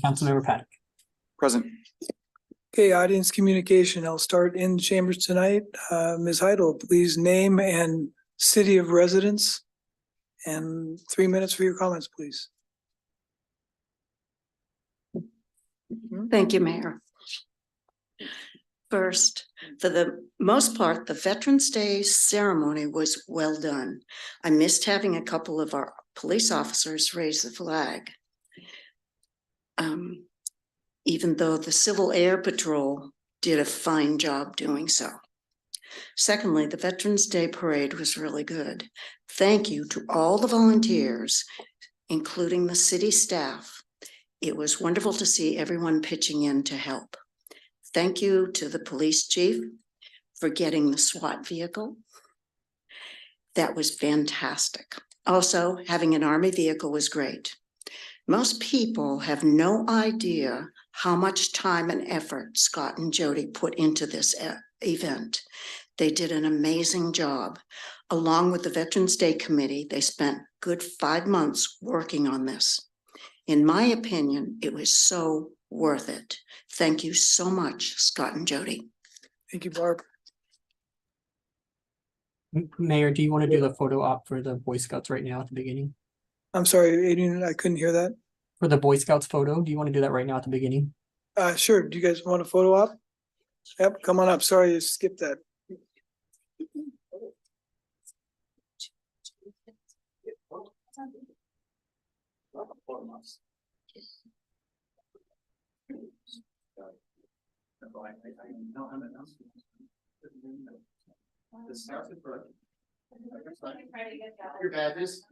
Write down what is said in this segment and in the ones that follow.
Councilmember Paddock. Present. Okay, audience communication. I'll start in chambers tonight. Ms. Heidel, please name and city of residence. And 3 minutes for your comments, please. Thank you, Mayor. First, for the most part, the Veterans Day ceremony was well done. I missed having a couple of our police officers raise the flag. Even though the Civil Air Patrol did a fine job doing so. Secondly, the Veterans Day parade was really good. Thank you to all the volunteers, including the city staff. It was wonderful to see everyone pitching in to help. Thank you to the police chief for getting the SWAT vehicle. That was fantastic. Also, having an Army vehicle was great. Most people have no idea how much time and effort Scott and Jody put into this event. They did an amazing job. Along with the Veterans Day Committee, they spent good 5 months working on this. In my opinion, it was so worth it. Thank you so much, Scott and Jody. Thank you, Barb. Mayor, do you want to do the photo op for the Boy Scouts right now at the beginning? I'm sorry, Adrian, I couldn't hear that. For the Boy Scouts photo, do you want to do that right now at the beginning? Sure. Do you guys want a photo op? Yep, come on up. Sorry, you skipped that. Your badges.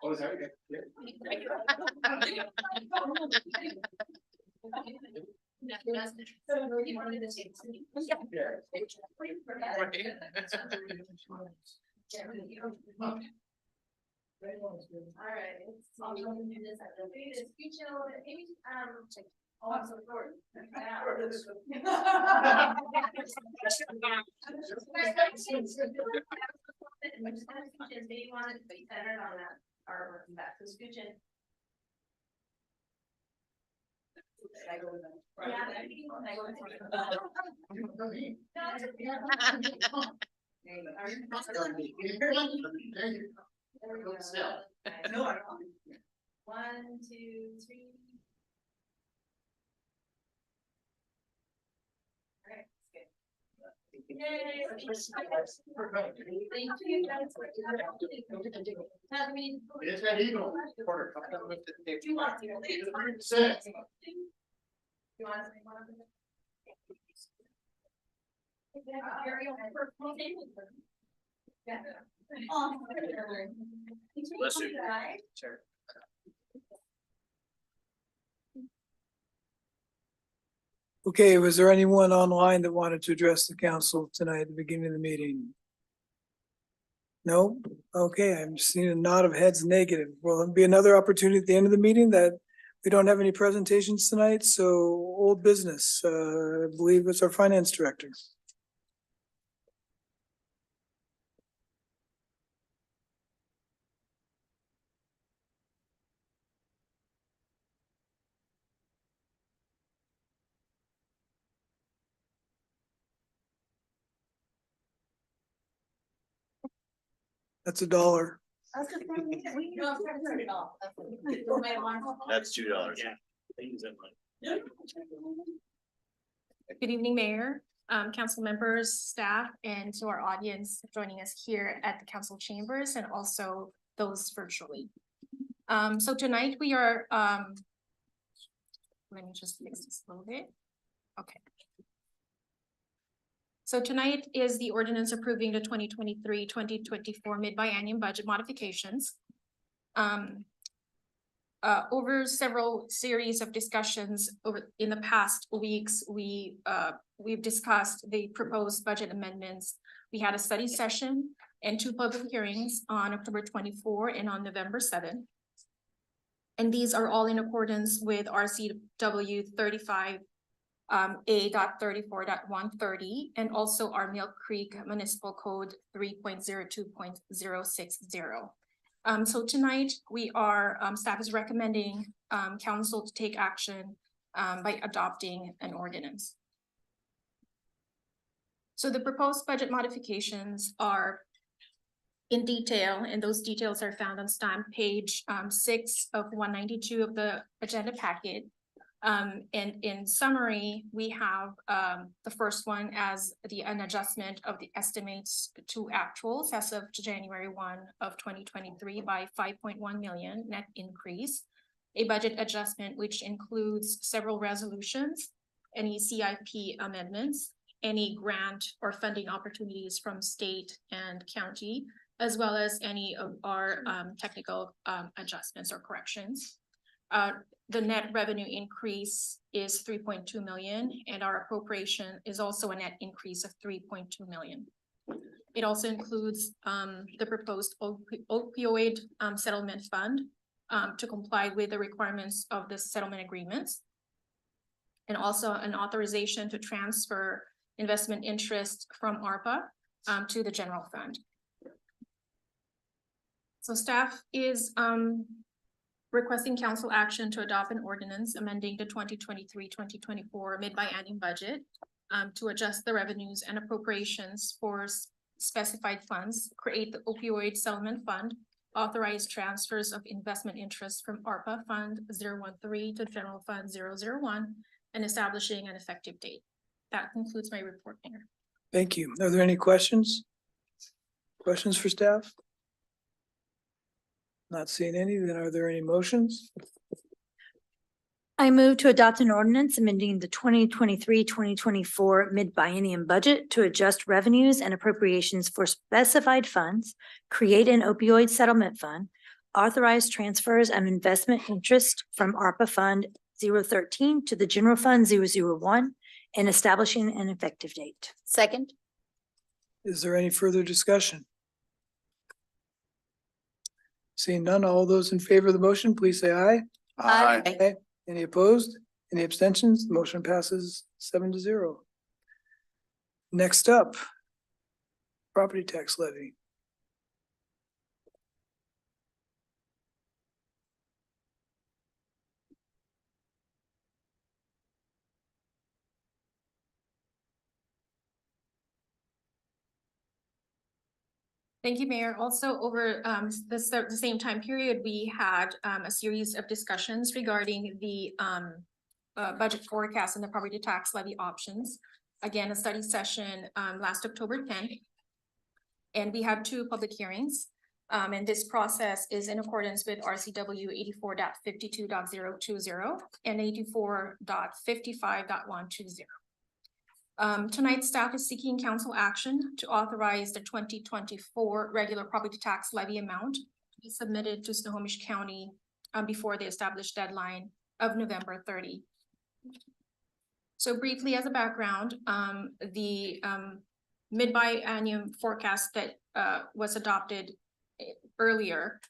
Oh, is that okay? All right. So I'm going to do this at the latest. Maybe also important. They wanted to be centered on that artwork and back. So scooch in. I go with them. Yeah, I go with them. No, I don't. 1, 2, 3. All right, good. Yay. Thank you guys. It's that eagle. Do you want to? Sit. You want to say one of them? Yeah. Bless you. Sure. Okay, was there anyone online that wanted to address the council tonight at the beginning of the meeting? No? Okay, I'm seeing a nod of heads negative. Well, there'll be another opportunity at the end of the meeting that we don't have any presentations tonight, so old business, I believe it's our finance director. That's $1. That's $2. Yeah. Good evening, Mayor, council members, staff, and to our audience joining us here at the council chambers and also those virtually. So tonight we are, let me just fix this a little bit. Okay. So tonight is the ordinance approving the 2023-2024 mid-biennium budget modifications. Over several series of discussions in the past weeks, we've discussed the proposed budget amendments. We had a study session and 2 public hearings on October 24 and on November 7. And these are all in accordance with RCW 35 A.34.130 and also our Mill Creek Municipal Code 3.02.060. So tonight we are, staff is recommending council to take action by adopting an ordinance. So the proposed budget modifications are in detail, and those details are found on stamp page 6 of 192 of the agenda packet. And in summary, we have the first one as an adjustment of the estimates to actuals as of January 1 of 2023 by 5.1 million net increase. A budget adjustment which includes several resolutions, any CIP amendments, any grant or funding opportunities from state and county, as well as any of our technical adjustments or corrections. The net revenue increase is 3.2 million, and our appropriation is also a net increase of 3.2 million. It also includes the proposed opioid settlement fund to comply with the requirements of the settlement agreements, and also an authorization to transfer investment interest from ARPA to the general fund. So staff is requesting council action to adopt an ordinance amending the 2023-2024 mid-biennium budget to adjust the revenues and appropriations for specified funds, create the opioid settlement fund, authorize transfers of investment interest from ARPA Fund 013 to General Fund 001, and establishing an effective date. That concludes my report, Mayor. Thank you. Are there any questions? Questions for staff? Not seeing any, then are there any motions? I move to adopt an ordinance amending the 2023-2024 mid-biennium budget to adjust revenues and appropriations for specified funds, create an opioid settlement fund, authorize transfers of investment interest from ARPA Fund 013 to the General Fund 001, and establishing an effective date. Second. Is there any further discussion? Seeing none, all those in favor of the motion, please say aye. Aye. Any opposed? Any abstentions? The motion passes 7-0. Next up, property tax levy. Thank you, Mayor. Also, over the same time period, we had a series of discussions regarding the budget forecast and the property tax levy options. Again, a study session last October 10th. And we had 2 public hearings. And this process is in accordance with RCW 84.52.020 and 84.55.120. Tonight, staff is seeking council action to authorize the 2024 regular property tax levy amount to be submitted to Snohomish County before the established deadline of November 30. So briefly as a background, the mid-biennium forecast that was adopted earlier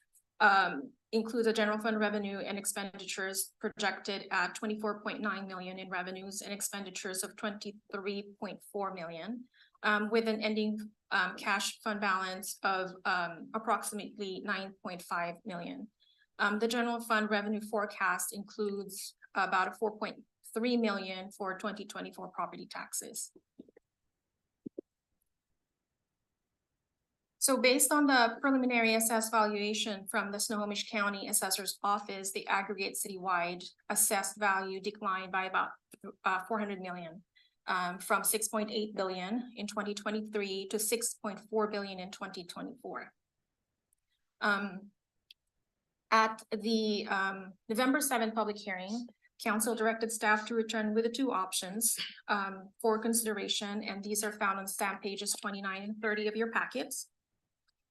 includes a general fund revenue and expenditures projected at 24.9 million in revenues and expenditures of 23.4 million, with an ending cash fund balance of approximately 9.5 million. The general fund revenue forecast includes about a 4.3 million for 2024 property taxes. So based on the preliminary assessed valuation from the Snohomish County Assessor's Office, the aggregate citywide assessed value declined by about 400 million from 6.8 billion in 2023 to 6.4 billion in 2024. At the November 7th public hearing, Council directed staff to return with the 2 options for consideration, and these are found on stamp pages 29 and 30 of your packets.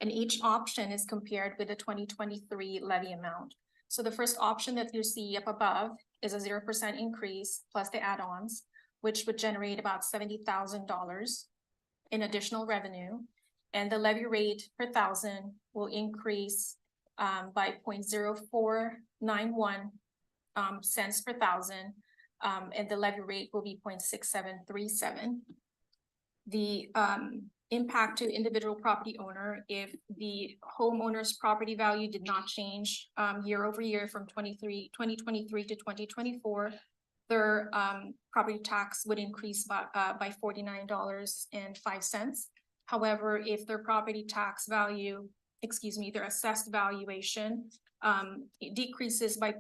And each option is compared with the 2023 levy amount. So the first option that you see up above is a 0% increase plus the add-ons, which would generate about $70,000 in additional revenue. And the levy rate per thousand will increase by 0.0491 cents per thousand. And the levy rate will be 0.6737. The impact to individual property owner, if the homeowner's property value did not change year over year from 2023 to 2024, their property tax would increase by $49.05. However, if their property tax value, their assessed valuation it decreases by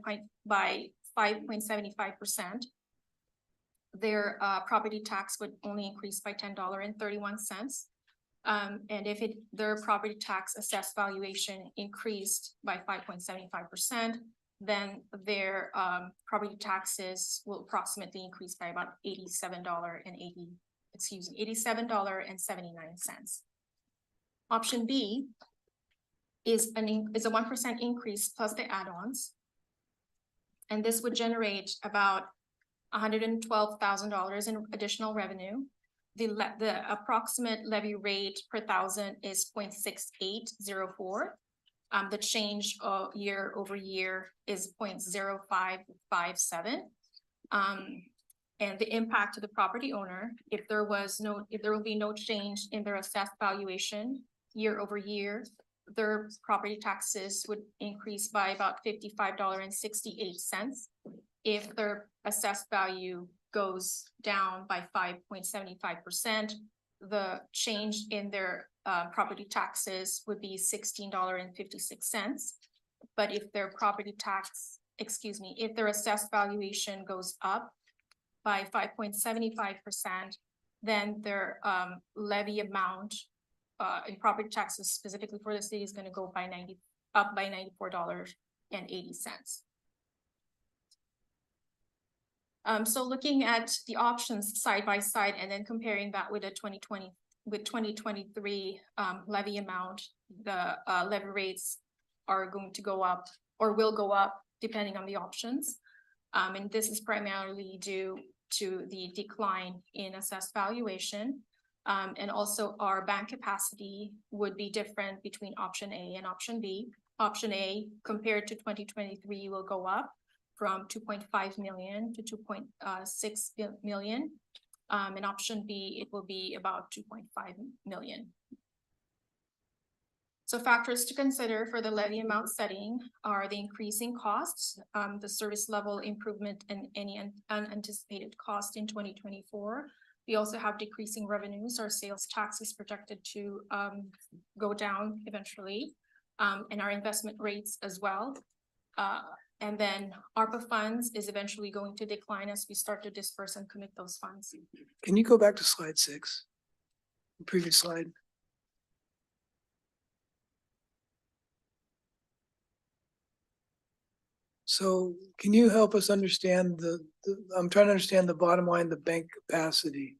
5.75%, their property tax would only increase by $10.31. And if their property tax assessed valuation increased by 5.75%, then their property taxes will approximately increase by about $87.79. Option B is a 1% increase plus the add-ons. And this would generate about $112,000 in additional revenue. The approximate levy rate per thousand is 0.6804. The change year over year is 0.0557. And the impact to the property owner, if there will be no change in their assessed valuation year over year, their property taxes would increase by about $55.68. If their assessed value goes down by 5.75%, the change in their property taxes would be $16.56. But if their if their assessed valuation goes up by 5.75%, then their levy amount in property taxes specifically for the city is going to go up by $94.80. So looking at the options side by side and then comparing that with 2023 levy amount, the levy rates are going to go up or will go up depending on the options. And this is primarily due to the decline in assessed valuation. And also our bank capacity would be different between option A and option B. Option A compared to 2023 will go up from 2.5 million to 2.6 million. And option B, it will be about 2.5 million. So factors to consider for the levy amount setting are the increasing costs, the service level improvement, and any unanticipated cost in 2024. We also have decreasing revenues. Our sales tax is projected to go down eventually, and our investment rates as well. And then ARPA funds is eventually going to decline as we start to disperse and commit those funds. Can you go back to slide 6? The previous slide. So can you help us understand I'm trying to understand the bottom line, the bank capacity.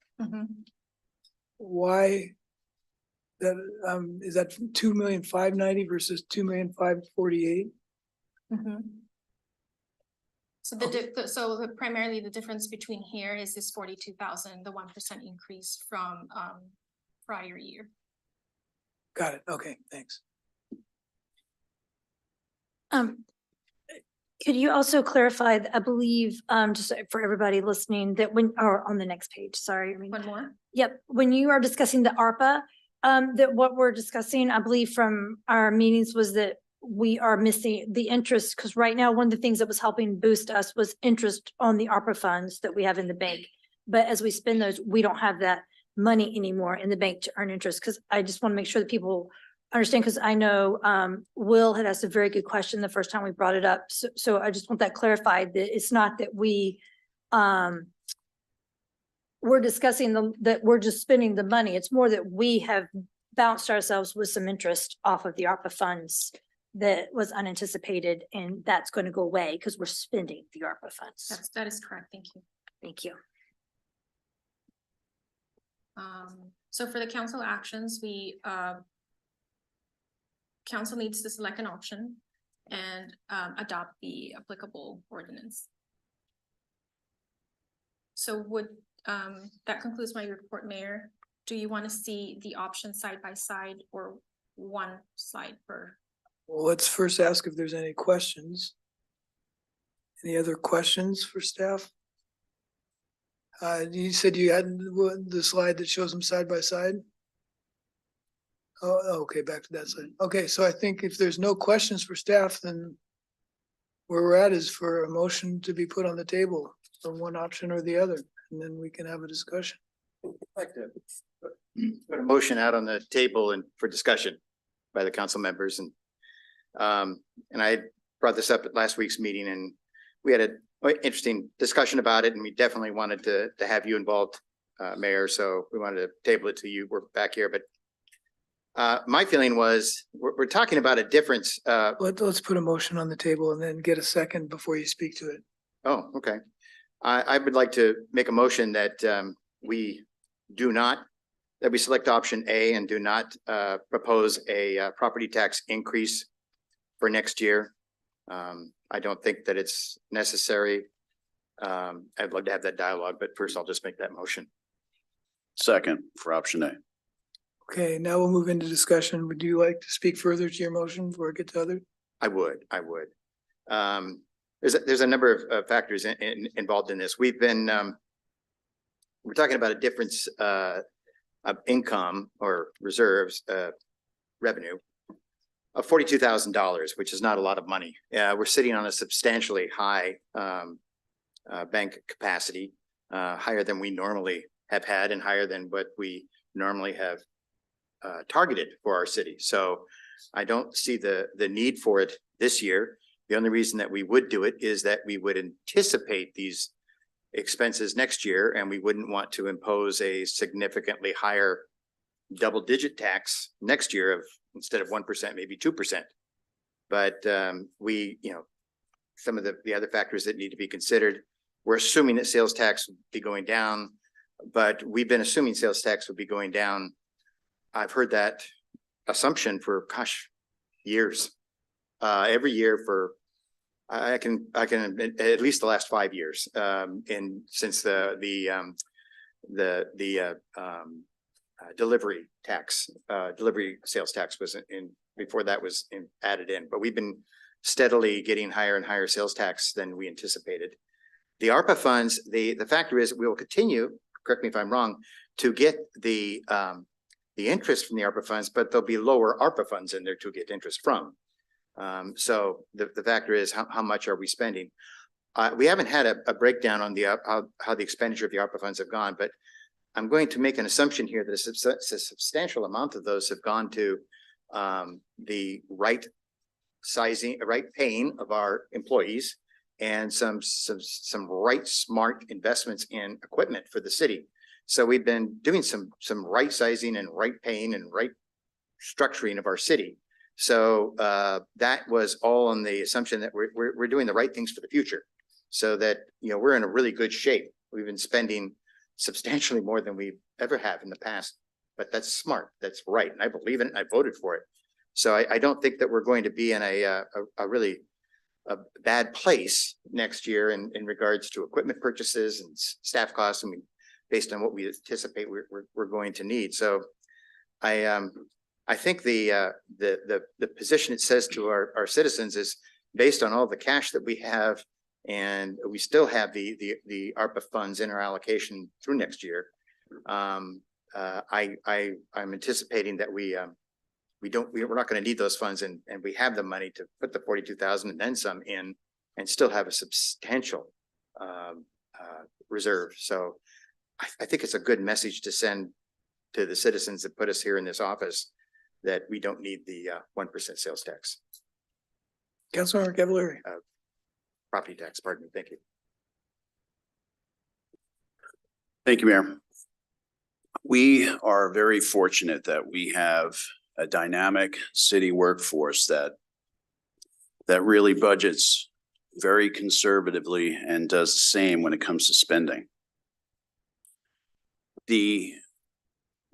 Why that is that 2,590,000 versus 2,548,000? So primarily the difference between here is this 42,000, the 1% increase from prior year. Got it. Okay, thanks. Could you also clarify, I believe, just for everybody listening, that or on the next page, sorry. One more? Yep, when you are discussing the ARPA, that what we're discussing, I believe from our meetings was that we are missing the interest, because right now, one of the things that was helping boost us was interest on the ARPA funds that we have in the bank. But as we spend those, we don't have that money anymore in the bank to earn interest, because I just want to make sure that people understand, because I know Will had asked a very good question the first time we brought it up. So I just want that clarified, that it's not that we're discussing that we're just spending the money. It's more that we have bounced ourselves with some interest off of the ARPA funds that was unanticipated, and that's going to go away because we're spending the ARPA funds. That is correct. Thank you. Thank you. So for the council actions, council needs to select an option and adopt the applicable ordinance. So that concludes my report, Mayor. Do you want to see the options side by side or one slide per? Well, let's first ask if there's any questions. Any other questions for staff? You said you had the slide that shows them side by side? Oh, okay, back to that slide. Okay, so I think if there's no questions for staff, then where we're at is for a motion to be put on the table for one option or the other, and then we can have a discussion. I'd like to put a motion out on the table and for discussion by the council members and I brought this up at last week's meeting and we had an interesting discussion about it and we definitely wanted to have you involved, Mayor. So we wanted to table it to you. We're back here, but my feeling was we're talking about a difference. Let's put a motion on the table and then get a second before you speak to it. Oh, okay. I would like to make a motion that we select option A and do not propose a property tax increase for next year. I don't think that it's necessary. I'd love to have that dialogue, but first I'll just make that motion. Second for option A. Okay, now we'll move into discussion. Would you like to speak further to your motion before I get to other? I would. There's a number of factors involved in this. We're talking about a difference of income or reserves, revenue of $42,000, which is not a lot of money. We're sitting on a substantially high bank capacity, higher than we normally have had and higher than what we normally have targeted for our city. So I don't see the need for it this year. The only reason that we would do it is that we would anticipate these expenses next year and we wouldn't want to impose a significantly higher double-digit tax next year of instead of 1%, maybe 2%. But some of the other factors that need to be considered, we're assuming that sales tax will be going down, but we've been assuming sales tax will be going down. I've heard that assumption for years. Every year for I can at least the last 5 years, and since the delivery sales tax was in before that was added in, but we've been steadily getting higher and higher sales tax than we anticipated. The ARPA funds, the factor is we will continue, correct me if I'm wrong, to get the interest from the ARPA funds, but there'll be lower ARPA funds in there to get interest from. So the factor is how much are we spending? We haven't had a breakdown on the how the expenditure of the ARPA funds have gone, but I'm going to make an assumption here that a substantial amount of those have gone to the right paying of our employees and some right smart investments in equipment for the city. So we've been doing some right sizing and right paying and right structuring of our city. So that was all on the assumption that we're doing the right things for the future, so that we're in a really good shape. We've been spending substantially more than we ever have in the past, but that's smart. That's right, and I believe in it. And I voted for it. So I don't think that we're going to be in a really bad place next year in regards to equipment purchases and staff costs. I mean, based on what we anticipate we're going to need. So I think the position it says to our citizens is based on all the cash that we have, and we still have the ARPA funds in our allocation through next year. I'm anticipating that we're not going to need those funds, and we have the money to put the 42,000 and then some in, and still have a substantial reserve. So I think it's a good message to send to the citizens that put us here in this office that we don't need the 1% sales tax. Councilmember Cavallari. Property tax, pardon me. Thank you. Thank you, Mayor. We are very fortunate that we have a dynamic city workforce that really budgets very conservatively and does the same when it comes to spending. The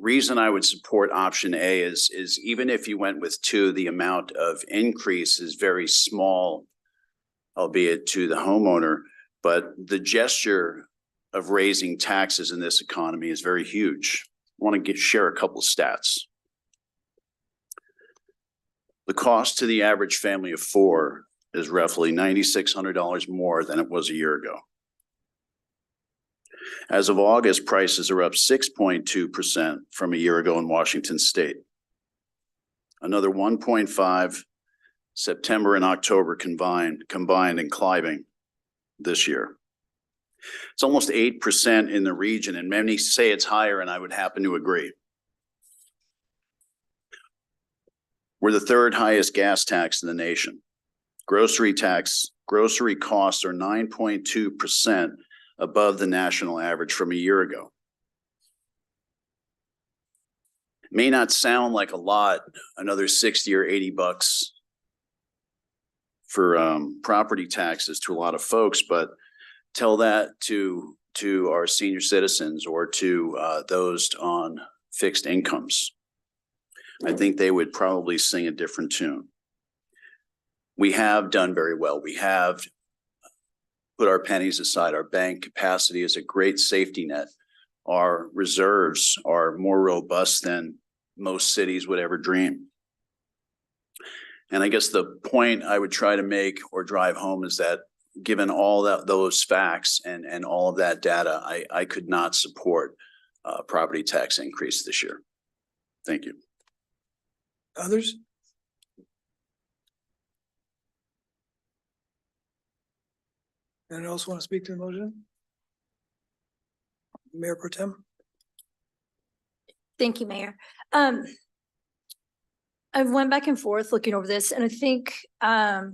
reason I would support option A is even if you went with 2, the amount of increase is very small, albeit to the homeowner, but the gesture of raising taxes in this economy is very huge. I want to share a couple stats. The cost to the average family of four is roughly $9,600 more than it was a year ago. As of August, prices are up 6.2% from a year ago in Washington State. Another 1.5 September and October combined in climbing this year. It's almost 8% in the region, and many say it's higher, and I would happen to agree. We're the third highest gas tax in the nation. Grocery costs are 9.2% above the national average from a year ago. May not sound like a lot, another 60 or 80 bucks for property taxes to a lot of folks, but tell that to our senior citizens or to those on fixed incomes. I think they would probably sing a different tune. We have done very well. We have put our pennies aside. Our bank capacity is a great safety net. Our reserves are more robust than most cities would ever dream. And I guess the point I would try to make or drive home is that given all those facts and all of that data, I could not support a property tax increase this year. Thank you. Others? Anyone else want to speak to the motion? Mayor Pro Tem? Thank you, Mayor. I went back and forth looking over this, and I think for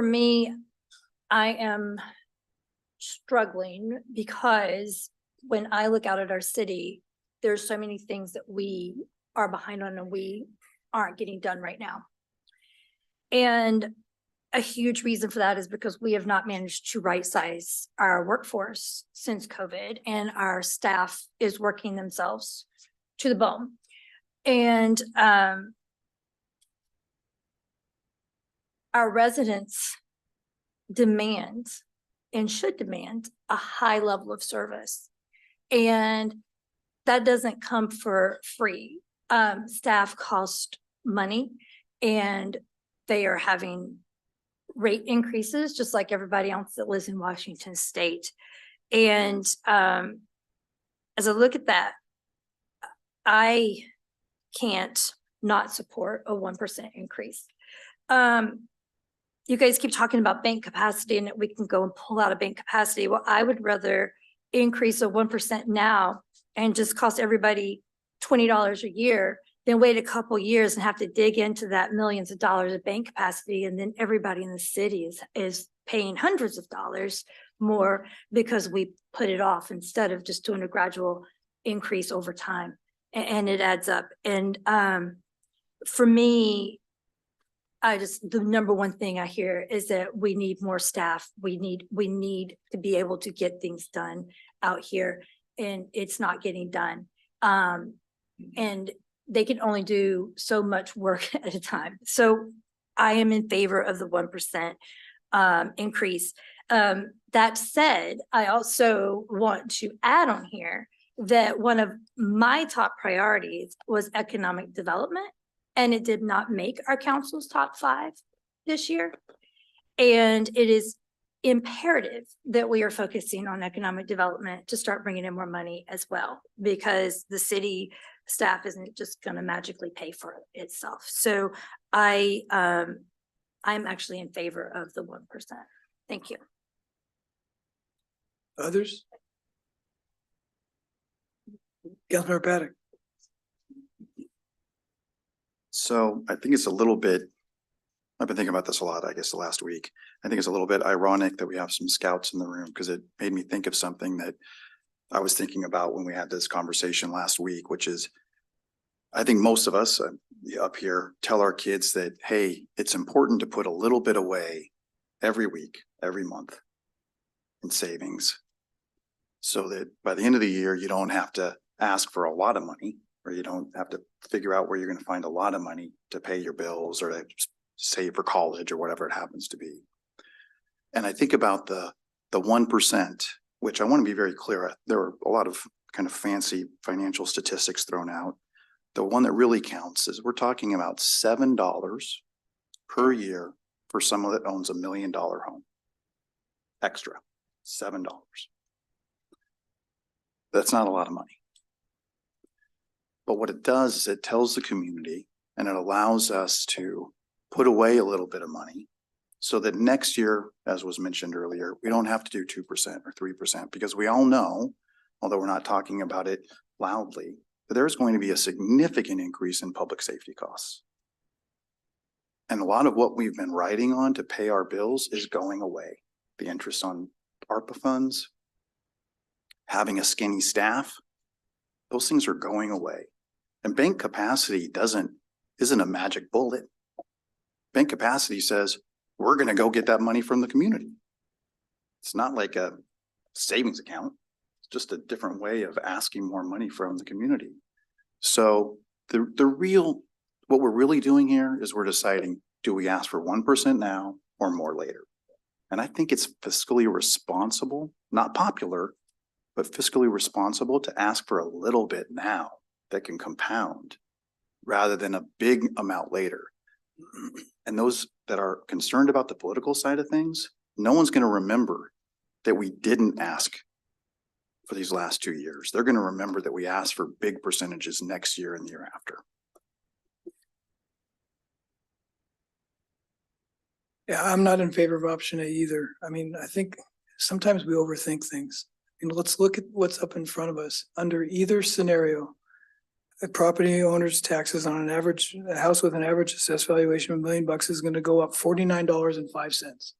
me, I am struggling because when I look out at our city, there's so many things that we are behind on and we aren't getting done right now. And a huge reason for that is because we have not managed to right size our workforce since COVID, and our staff is working themselves to the bone. And our residents demand and should demand a high level of service. And that doesn't come for free. Staff cost money, and they are having rate increases just like everybody else that lives in Washington State. And as I look at that, I can't not support a 1% increase. You guys keep talking about bank capacity and that we can go and pull out of bank capacity. Well, I would rather increase a 1% now and just cost everybody $20 a year than wait a couple years and have to dig into that millions of dollars of bank capacity. And then everybody in the city is paying hundreds of dollars more because we put it off instead of just doing a gradual increase over time. And it adds up. And for me, the number one thing I hear is that we need more staff. We need to be able to get things done out here, and it's not getting done. And they can only do so much work at a time. So I am in favor of the 1% increase. That said, I also want to add on here that one of my top priorities was economic development, and it did not make our council's top 5 this year. And it is imperative that we are focusing on economic development to start bringing in more money as well, because the city staff isn't just going to magically pay for itself. So I'm actually in favor of the 1%. Thank you. Others? Councilmember Paddock. So I think it's a little bit, I've been thinking about this a lot, I guess, the last week. I think it's a little bit ironic that we have some scouts in the room, because it made me think of something that I was thinking about when we had this conversation last week, which is, I think most of us up here tell our kids that, hey, it's important to put a little bit away every week, every month in savings, so that by the end of the year, you don't have to ask for a lot of money, or you don't have to figure out where you're going to find a lot of money to pay your bills or to save for college or whatever it happens to be. And I think about the 1%, which I want to be very clear. There are a lot of kind of fancy financial statistics thrown out. the one that really counts is we're talking about $7 per year for someone that owns $1 million home. Extra, $7. That's not a lot of money. But what it does is it tells the community and it allows us to put away a little bit of money so that next year, as was mentioned earlier, we don't have to do 2% or 3% because we all know, although we're not talking about it loudly, that there's going to be a significant increase in public safety costs. And a lot of what we've been writing on to pay our bills is going away. The interest on ARPA funds, having a skinny staff, those things are going away. And bank capacity isn't a magic bullet. Bank capacity says, we're going to go get that money from the community. It's not like a savings account. It's just a different way of asking more money from the community. So what we're really doing here is we're deciding, do we ask for 1% now or more later? And I think it's fiscally responsible, not popular, but fiscally responsible to ask for a little bit now that can compound rather than a big amount later. And those that are concerned about the political side of things, no one's going to remember that we didn't ask for these last 2 years. They're going to remember that we asked for big percentages next year and the year after. Yeah, I'm not in favor of option A either. I mean, I think sometimes we overthink things. And let's look at what's up in front of us. Under either scenario, a property owner's taxes on a house with an average assessed valuation of $1 million is going to go up $49.05.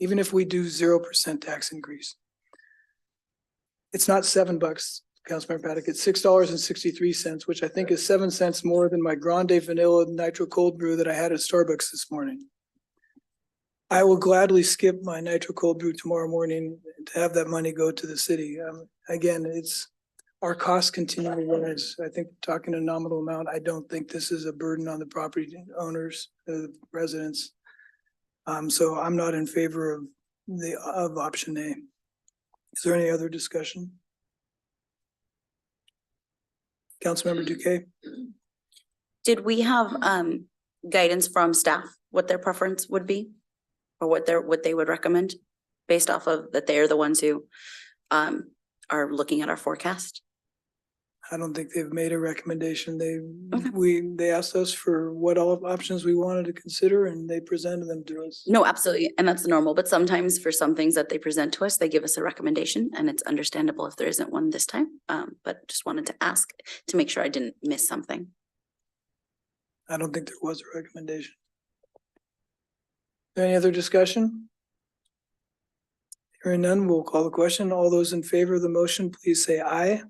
Even if we do 0% tax increase. It's not $7, Councilmember Paddock, it's $6.63, which I think is 7 cents more than my Grande Vanilla Nitro Cold Brew that I had at Starbucks this morning. I will gladly skip my Nitro Cold Brew tomorrow morning to have that money go to the city. Again, our costs continue to rise. I think we're talking a nominal amount. I don't think this is a burden on the property owners, residents. So I'm not in favor of option A. Is there any other discussion? Councilmember Duque? Did we have guidance from staff, what their preference would be? Or what they would recommend based off of that they're the ones who are looking at our forecast? I don't think they've made a recommendation. They asked us for what all options we wanted to consider and they presented them to us. No, absolutely. And that's normal. But sometimes for some things that they present to us, they give us a recommendation and it's understandable if there isn't one this time. But just wanted to ask to make sure I didn't miss something. I don't think there was a recommendation. Any other discussion? Hearing none, we'll call the question. All those in favor of the motion, please say aye.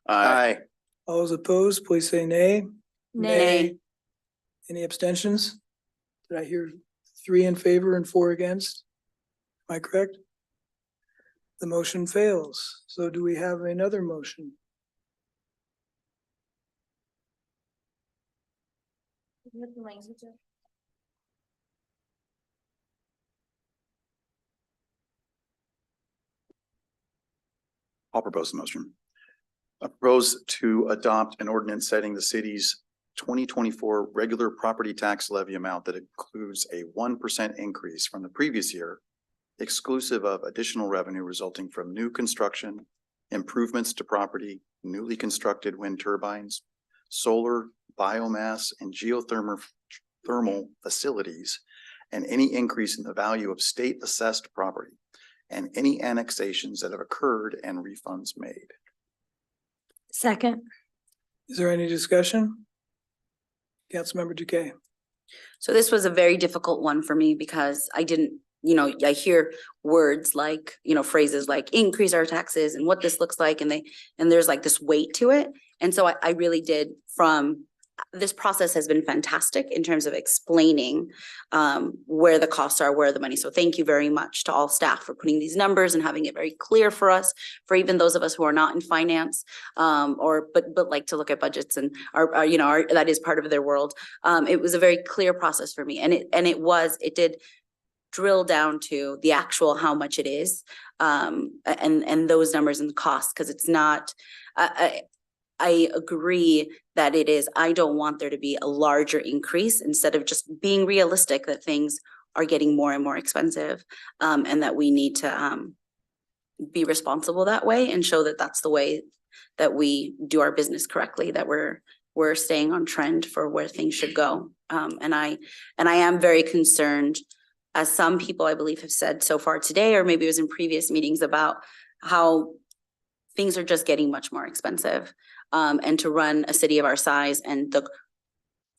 Aye. All those opposed, please say nay. Nay. Any abstentions? Did I hear 3 in favor and 4 against? Am I correct? The motion fails. So do we have another motion? I'll propose the motion. I propose to adopt an ordinance setting the city's 2024 regular property tax levy amount that includes a 1% increase from the previous year, exclusive of additional revenue resulting from new construction, improvements to property, newly constructed wind turbines, solar, biomass, and geothermal facilities, and any increase in the value of state assessed property, and any annexations that have occurred and refunds made. Second. Is there any discussion? Councilmember Duque. So this was a very difficult one for me because I didn't, I hear words like, phrases like increase our taxes and what this looks like. And there's like this weight to it. And so I really did this process has been fantastic in terms of explaining where the costs are, where the money. So thank you very much to all staff for putting these numbers and having it very clear for us, for even those of us who are not in finance, but like to look at budgets and that is part of their world. It was a very clear process for me, and it did drill down to the actual how much it is, and those numbers and the costs, because it's not. I agree that I don't want there to be a larger increase instead of just being realistic that things are getting more and more expensive. And that we need to be responsible that way and show that that's the way that we do our business correctly, that we're staying on trend for where things should go. And I am very concerned, as some people I believe have said so far today, or maybe it was in previous meetings, about how things are just getting much more expensive. And to run a city of our size and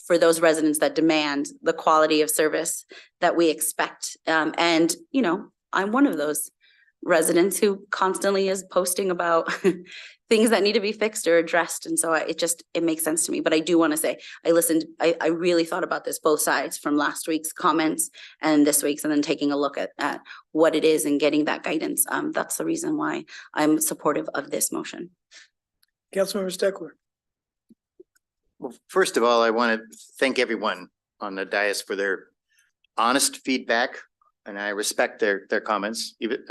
for those residents that demand the quality of service that we expect. And, I'm one of those residents who constantly is posting about things that need to be fixed or addressed. And so it makes sense to me. But I do want to say, I really thought about this both sides, from last week's comments and this week's, and then taking a look at what it is and getting that guidance. That's the reason why I'm supportive of this motion. Councilmember Steckler. Well, first of all, I want to thank everyone on the dais for their honest feedback, and I respect their comments, even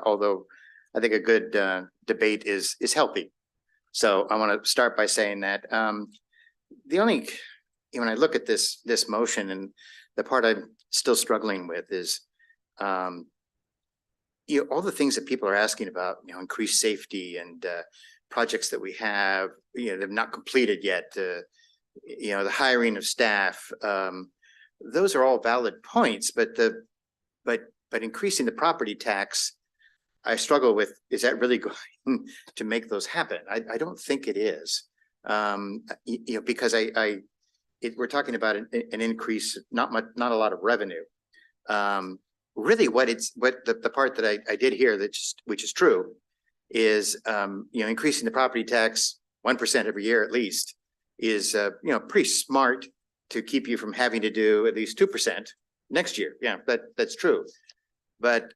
although I think a good debate is healthy. So I want to start by saying that the only, when I look at this motion, and the part I'm still struggling with is all the things that people are asking about, increased safety and projects that we have, they've not completed yet, the hiring of staff, those are all valid points, but increasing the property tax, I struggle with, is that really going to make those happen? I don't think it is, because we're talking about an increase, not a lot of revenue. Really what the part that I did here, which is true, is, increasing the property tax 1% every year at least is, pretty smart to keep you from having to do at least 2% next year. Yeah, that's true. But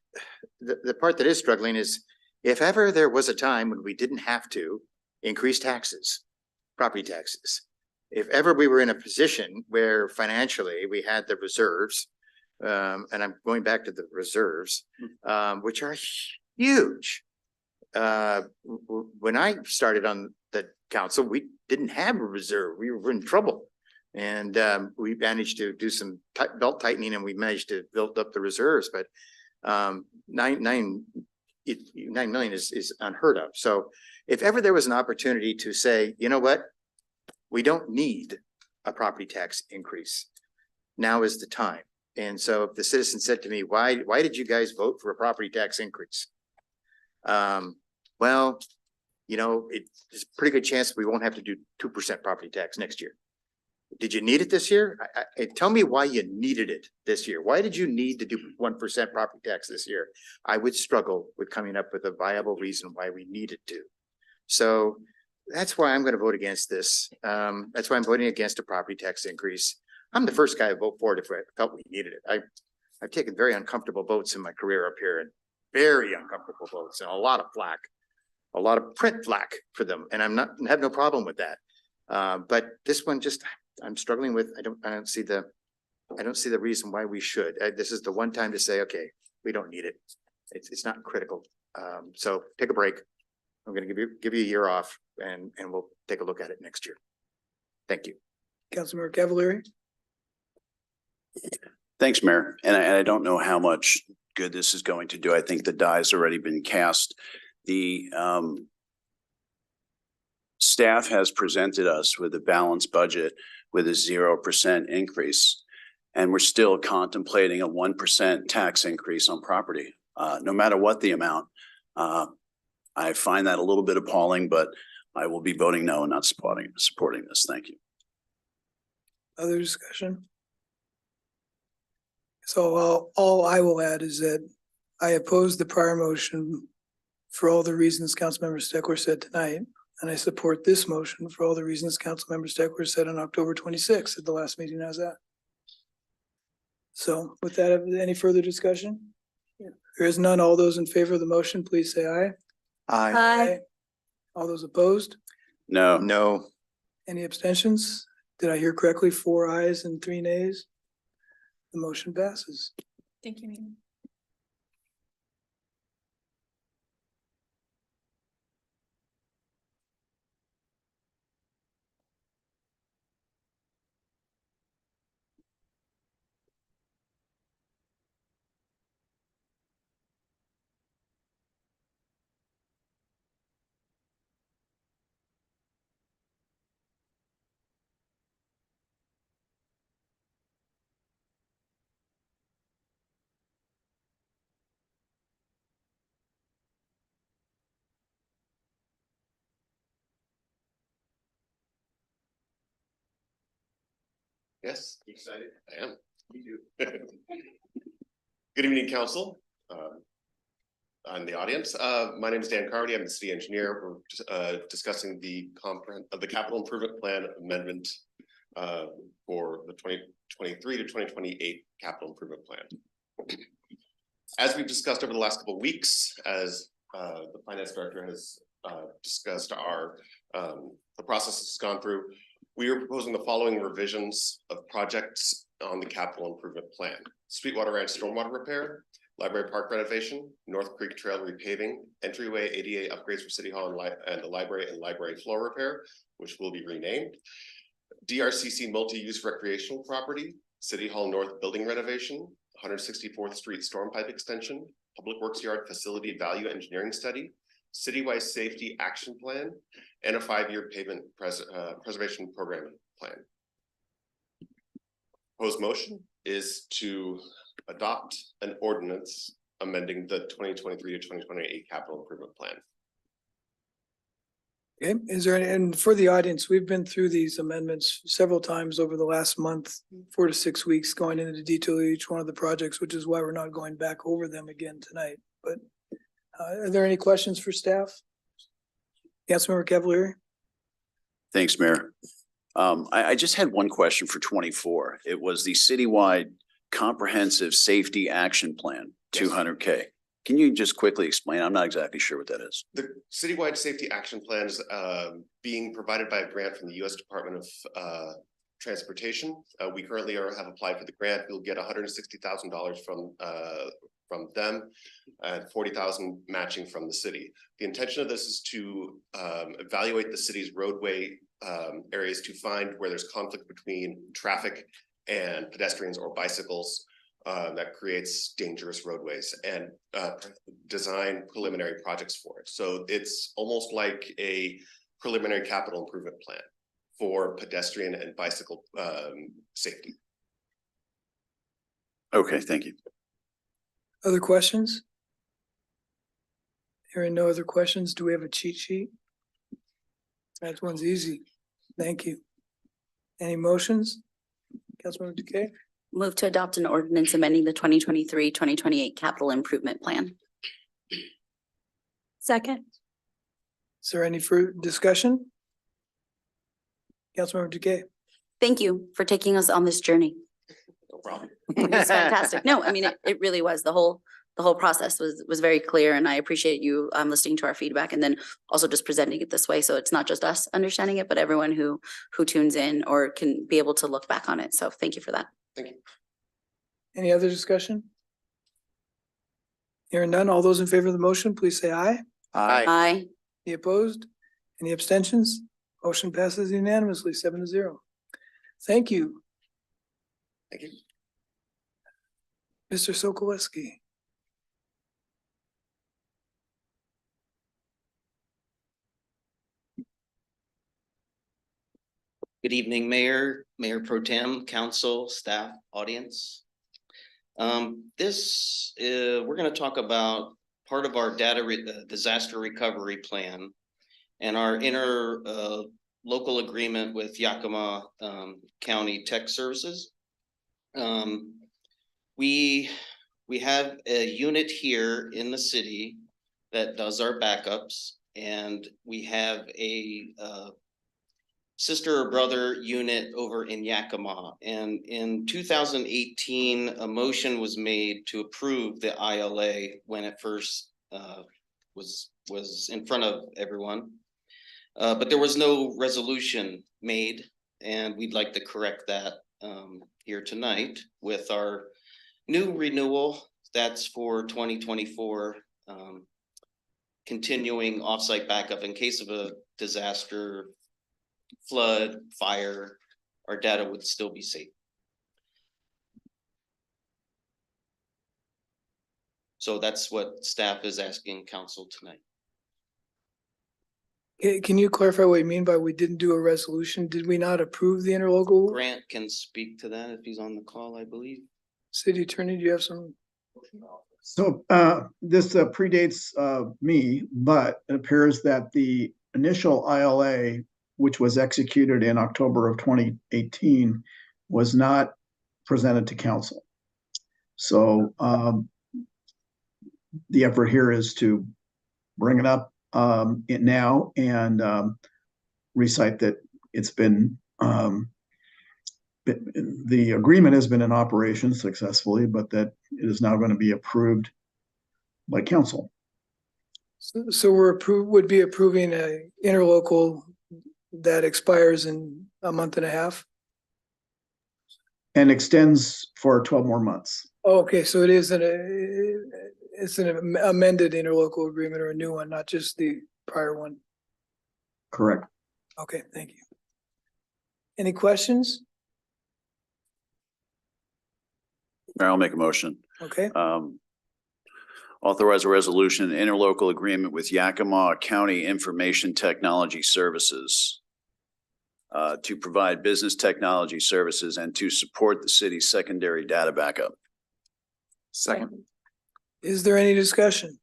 the part that is struggling is, if ever there was a time when we didn't have to increase taxes, property taxes, if ever we were in a position where financially we had the reserves, and I'm going back to the reserves, which are huge. When I started on the council, we didn't have a reserve. We were in trouble. And we managed to do some belt tightening, and we managed to build up the reserves. But 9 million is unheard of. So if ever there was an opportunity to say, you know what, we don't need a property tax increase, now is the time. And so if the citizen said to me, why did you guys vote for a property tax increase? Well, it's a pretty good chance we won't have to do 2% property tax next year. Did you need it this year? Tell me why you needed it this year. Why did you need to do 1% property tax this year? I would struggle with coming up with a viable reason why we needed to. So that's why I'm going to vote against this. That's why I'm voting against a property tax increase. I'm the first guy to vote for it if I felt we needed it. I've taken very uncomfortable votes in my career up here, and very uncomfortable votes, and a lot of flack, a lot of print flack for them, and I have no problem with that. But this one, I'm struggling with. I don't see the reason why we should. This is the one time to say, okay, we don't need it. It's not critical. So take a break. I'm going to give you a year off, and we'll take a look at it next year. Thank you. Councilmember Cavalieri. Thanks, Mayor. And I don't know how much good this is going to do. I think the die's already been cast. The staff has presented us with a balanced budget with a 0% increase, and we're still contemplating a 1% tax increase on property, no matter what the amount. I find that a little bit appalling, but I will be voting no and not supporting this. Thank you. Other discussion? So all I will add is that I oppose the prior motion for all the reasons Councilmember Steckler said tonight, and I support this motion for all the reasons Councilmember Steckler said on October 26th at the last meeting. How's that? So with that, any further discussion? There is none. All those in favor of the motion, please say aye. Aye. Aye. All those opposed? No. No. Any abstentions? Did I hear correctly? 4 ayes and 3 nays? The motion passes. Thank you, Mayor. Yes, excited. I am. Me too. Good evening, council. On the audience. My name is Dan Carmody. I'm the city engineer. We're just, discussing the capital improvement plan amendment for the 2023 to 2028 capital improvement plan. As we've discussed over the last couple of weeks, as the finance director has discussed the process has gone through, we are proposing the following revisions of projects on the capital improvement plan: Sweetwater Ranch stormwater repair, Library Park renovation, North Creek Trail repaving, entryway ADA upgrades for City Hall and the library floor repair, which will be renamed, DRCC multi-use recreational property, City Hall North building renovation, 164th Street storm pipe extension, Public Works Yard facility value engineering study, citywide safety action plan, and a 5-year pavement preservation program plan. Proposed motion is to adopt an ordinance amending the 2023 to 2028 capital improvement plan. Okay, is there, and for the audience, we've been through these amendments several times over the last month, 4 to 6 weeks, going into detail of each one of the projects, which is why we're not going back over them again tonight. But are there any questions for staff? Councilmember Cavalieri? Thanks, Mayor. I just had one question for 24. It was the citywide comprehensive safety action plan, 200K. Can you just quickly explain? I'm not exactly sure what that is. The citywide safety action plan is being provided by a grant from the U.S. Department of Transportation. We currently have applied for the grant. We'll get $160,000 from them and $40,000 matching from the city. The intention of this is to evaluate the city's roadway areas to find where there's conflict between traffic and pedestrians or bicycles that creates dangerous roadways, and design preliminary projects for it. So it's almost like a preliminary capital improvement plan for pedestrian and bicycle safety. Okay, thank you. Other questions? Hearing no other questions, do we have a cheat sheet? That one's easy. Thank you. Any motions? Councilmember Takei? Move to adopt an ordinance amending the 2023-2028 capital improvement plan. Second. Is there any further discussion? Councilmember Takei? Thank you for taking us on this journey. No problem. It's fantastic. No, I mean, it really was. The whole process was very clear, and I appreciate you listening to our feedback and then also just presenting it this way. So it's not just us understanding it, but everyone who tunes in or can be able to look back on it. So thank you for that. Thank you. Any other discussion? Hearing none, all those in favor of the motion, please say aye. Aye. Aye. Any opposed? Any abstentions? Motion passes unanimously, 7-0. Thank you. Thank you. Mr. Socoloski. Good evening, Mayor, Mayor Pro Tem, Council, staff, audience. We're going to talk about part of our disaster recovery plan and our local agreement with Yakima County Tech Services. We have a unit here in the city that does our backups, and we have a sister or brother unit over in Yakima. And in 2018, a motion was made to approve the ILA when it first was in front of everyone. But there was no resolution made, and we'd like to correct that here tonight with our new renewal that's for 2024, continuing offsite backup in case of a disaster, flood, fire, our data would still be safe. So that's what staff is asking council tonight. Can you clarify what you mean by we didn't do a resolution? Did we not approve the interlocal? Grant can speak to that if he's on the call, I believe. City Attorney, do you have some? So this predates me, but it appears that the initial ILA, which was executed in October of 2018, was not presented to council. So the effort here is to bring it up now and recite that it's been the agreement has been in operation successfully, but that it is now going to be approved by council. So would be approving a interlocal that expires in a month and a half? And extends for 12 more months. Okay, so it's an amended interlocal agreement or a new one, not just the prior one. Correct. Okay, thank you. Any questions? Mayor, I'll make a motion. Okay, Authorize a resolution, interlocal agreement with Yakima County Information Technology Services to provide business technology services and to support the city's secondary data backup. Second. is there any discussion?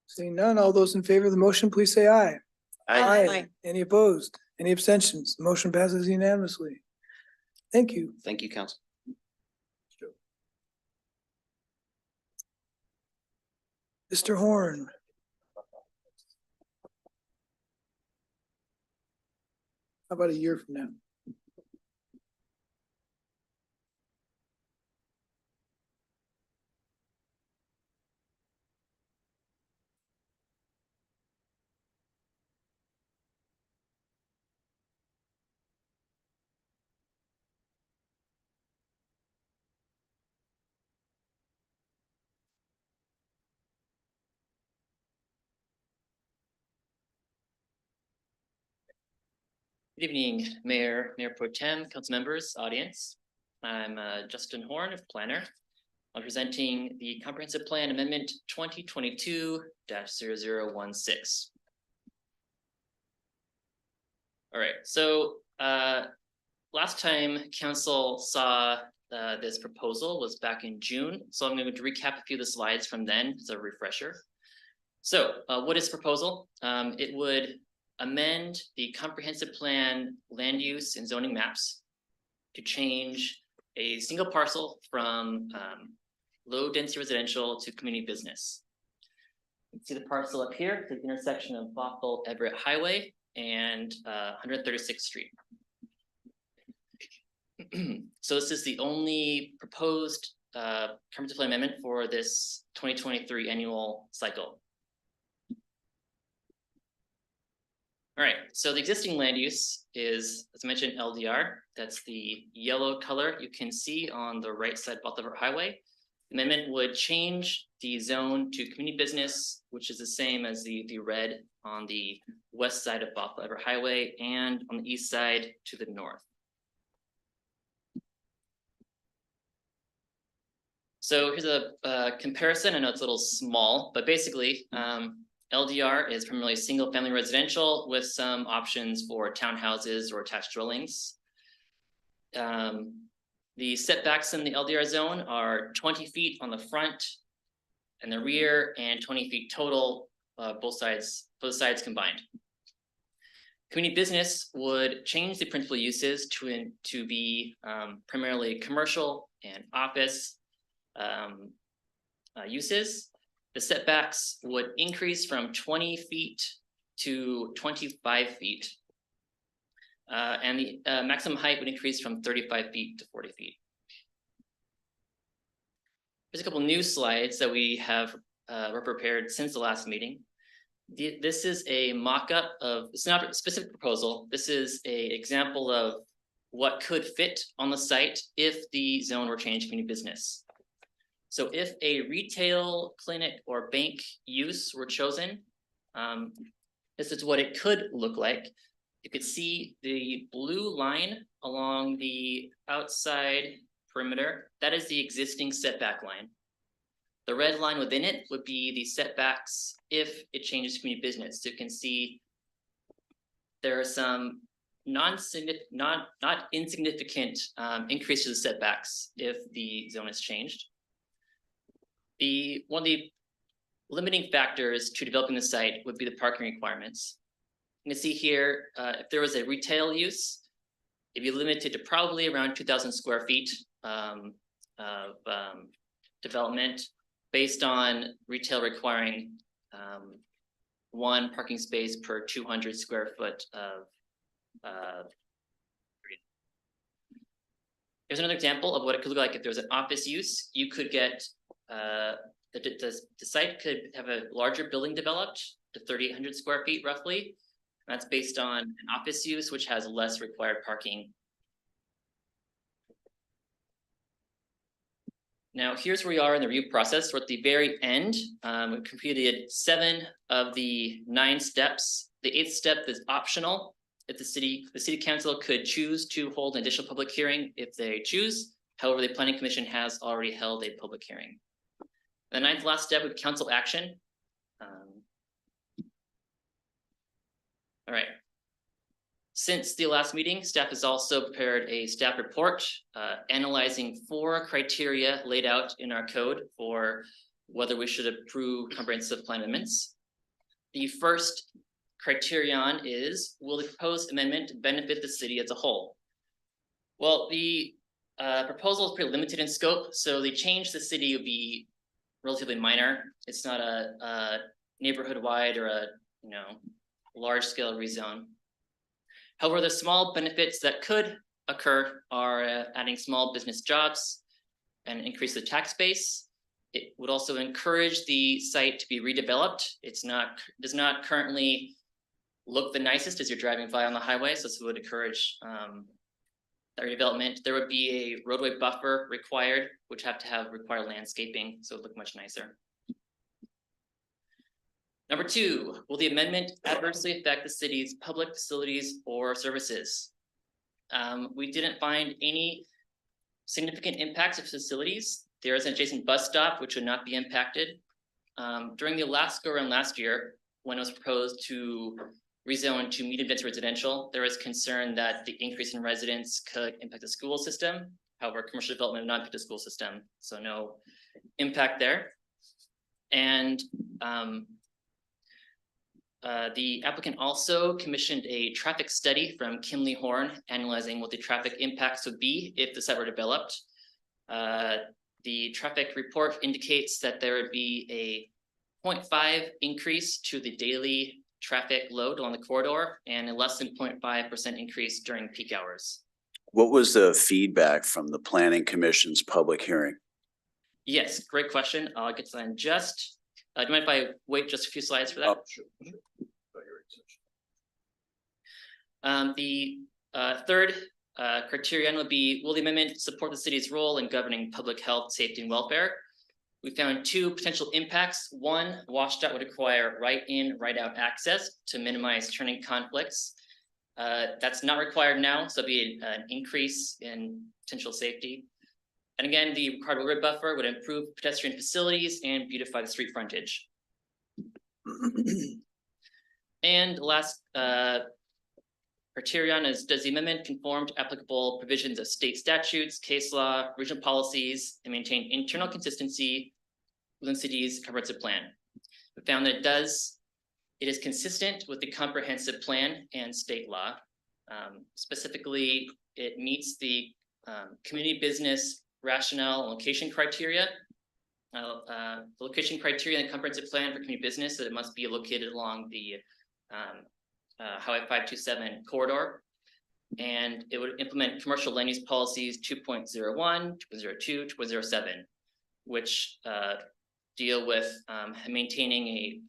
Seeing none, all those in favor of the motion, please say aye. Aye. Any opposed? Any abstentions? The motion passes unanimously. Thank you. Thank you, council. Mr. Horn. How about a year from now? Good evening, Mayor, Mayor Pro Tem, council members, audience. I'm Justin Horn of Planner. I'm presenting the Comprehensive Plan Amendment 2022-0016. All right, so last time council saw this proposal was back in June. So I'm going to recap a few of the slides from then as a refresher. So what is proposal? It would amend the comprehensive plan land use and zoning maps to change a single parcel from low density residential to community business. You can see the parcel up here, the intersection of Bothell Everett Highway and 136th Street. So this is the only proposed comprehensive plan amendment for this 2023 annual cycle. All right, so the existing land use is, as I mentioned, LDR. That's the yellow color you can see on the right side of the highway. The amendment would change the zone to community business, which is the same as the red on the west side of Bothell Everett Highway and on the east side to the north. So here's a comparison. I know it's a little small, but basically, LDR is primarily single family residential with some options for townhouses or attached dwellings. The setbacks in the LDR zone are 20 feet on the front and the rear and 20 feet total, both sides combined. Community business would change the principal uses to be primarily commercial and office uses. The setbacks would increase from 20 feet to 25 feet. And the maximum height would increase from 35 feet to 40 feet. There's a couple new slides that we have were prepared since the last meeting. This is a mock-up of, it's not a specific proposal. This is an example of what could fit on the site if the zone were changed to community business. So if a retail, clinic, or bank use were chosen, this is what it could look like. You could see the blue line along the outside perimeter. That is the existing setback line. The red line within it would be the setbacks if it changes to community business. So you can see there are some not insignificant increase to the setbacks if the zone is changed. One of the limiting factors to developing the site would be the parking requirements. You can see here, if there was a retail use, it'd be limited to probably around 2,000 square feet of development based on retail requiring 1 parking space per 200 square foot of Here's another example of what it could look like if there's an office use. You could get the site could have a larger building developed to 3,800 square feet roughly. That's based on an office use, which has less required parking. Now, here's where we are in the review process. We're at the very end. We completed 7 of the 9 steps. The 8th step is optional. If the city council could choose to hold an additional public hearing if they choose. However, the planning commission has already held a public hearing. The 9th last step would council action. All right. Since the last meeting, staff has also prepared a staff report analyzing 4 criteria laid out in our code for whether we should approve comprehensive plan amendments. The first criterion is, will the proposed amendment benefit the city as a whole? Well, the proposal is pretty limited in scope, so the change to the city would be relatively minor. It's not a neighborhood-wide or a large-scale rezone. However, the small benefits that could occur are adding small business jobs and increase the tax base. It would also encourage the site to be redeveloped. Does not currently look the nicest as you're driving by on the highway, so this would encourage that redevelopment. There would be a roadway buffer required, which have to require landscaping, so it would look much nicer. Number 2, will the amendment adversely affect the city's public facilities or services? We didn't find any significant impacts of facilities. There is an adjacent bus stop, which would not be impacted. During the last go-around last year, when it was proposed to rezone to medium-density residential, there was concern that the increase in residents could impact the school system. However, commercial development would not impact the school system, so no impact there. And the applicant also commissioned a traffic study from Kinley Horn, analyzing what the traffic impacts would be if the site were developed. The traffic report indicates that there would be a 0.5 increase to the daily traffic load along the corridor and a less than 0.5% increase during peak hours. What was the feedback from the Planning Commission's public hearing? Yes, great question. I'll get to that in just. Do you mind if I wait just a few slides for that? Oh, sure. The third criterion would be, will the amendment support the city's role in governing public health, safety, and welfare? We found 2 potential impacts. 1, WashDOT would require right-in, right-out access to minimize turning conflicts. That's not required now, so it'll be an increase in potential safety. And again, the required roadway buffer would improve pedestrian facilities and beautify the street frontage. And last criterion is, does the amendment conform to applicable provisions of state statutes, case law, regional policies, and maintain internal consistency within the city's comprehensive plan? We found that it does. It is consistent with the comprehensive plan and state law. Specifically, it meets the community business rationale and location criteria. The location criteria in the comprehensive plan for community business that it must be located along the Highway 527 corridor, and it would implement commercial land use policies 2.01, 2.02, 2.07, which deal with maintaining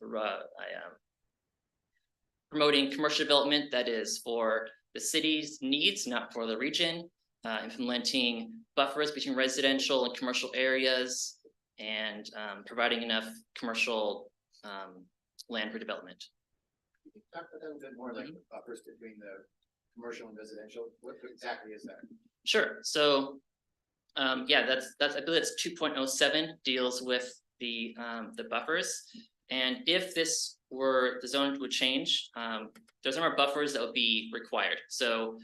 promoting commercial development that is for the city's needs, not for the region, implementing buffers between residential and commercial areas, and providing enough commercial land for development. Talk about that a bit more, like the buffers between the commercial and residential. What exactly is that? Sure. So, yeah, that's I believe that's 2.07 deals with the buffers, and if this were the zone would change, there's a number of buffers that would be required. So,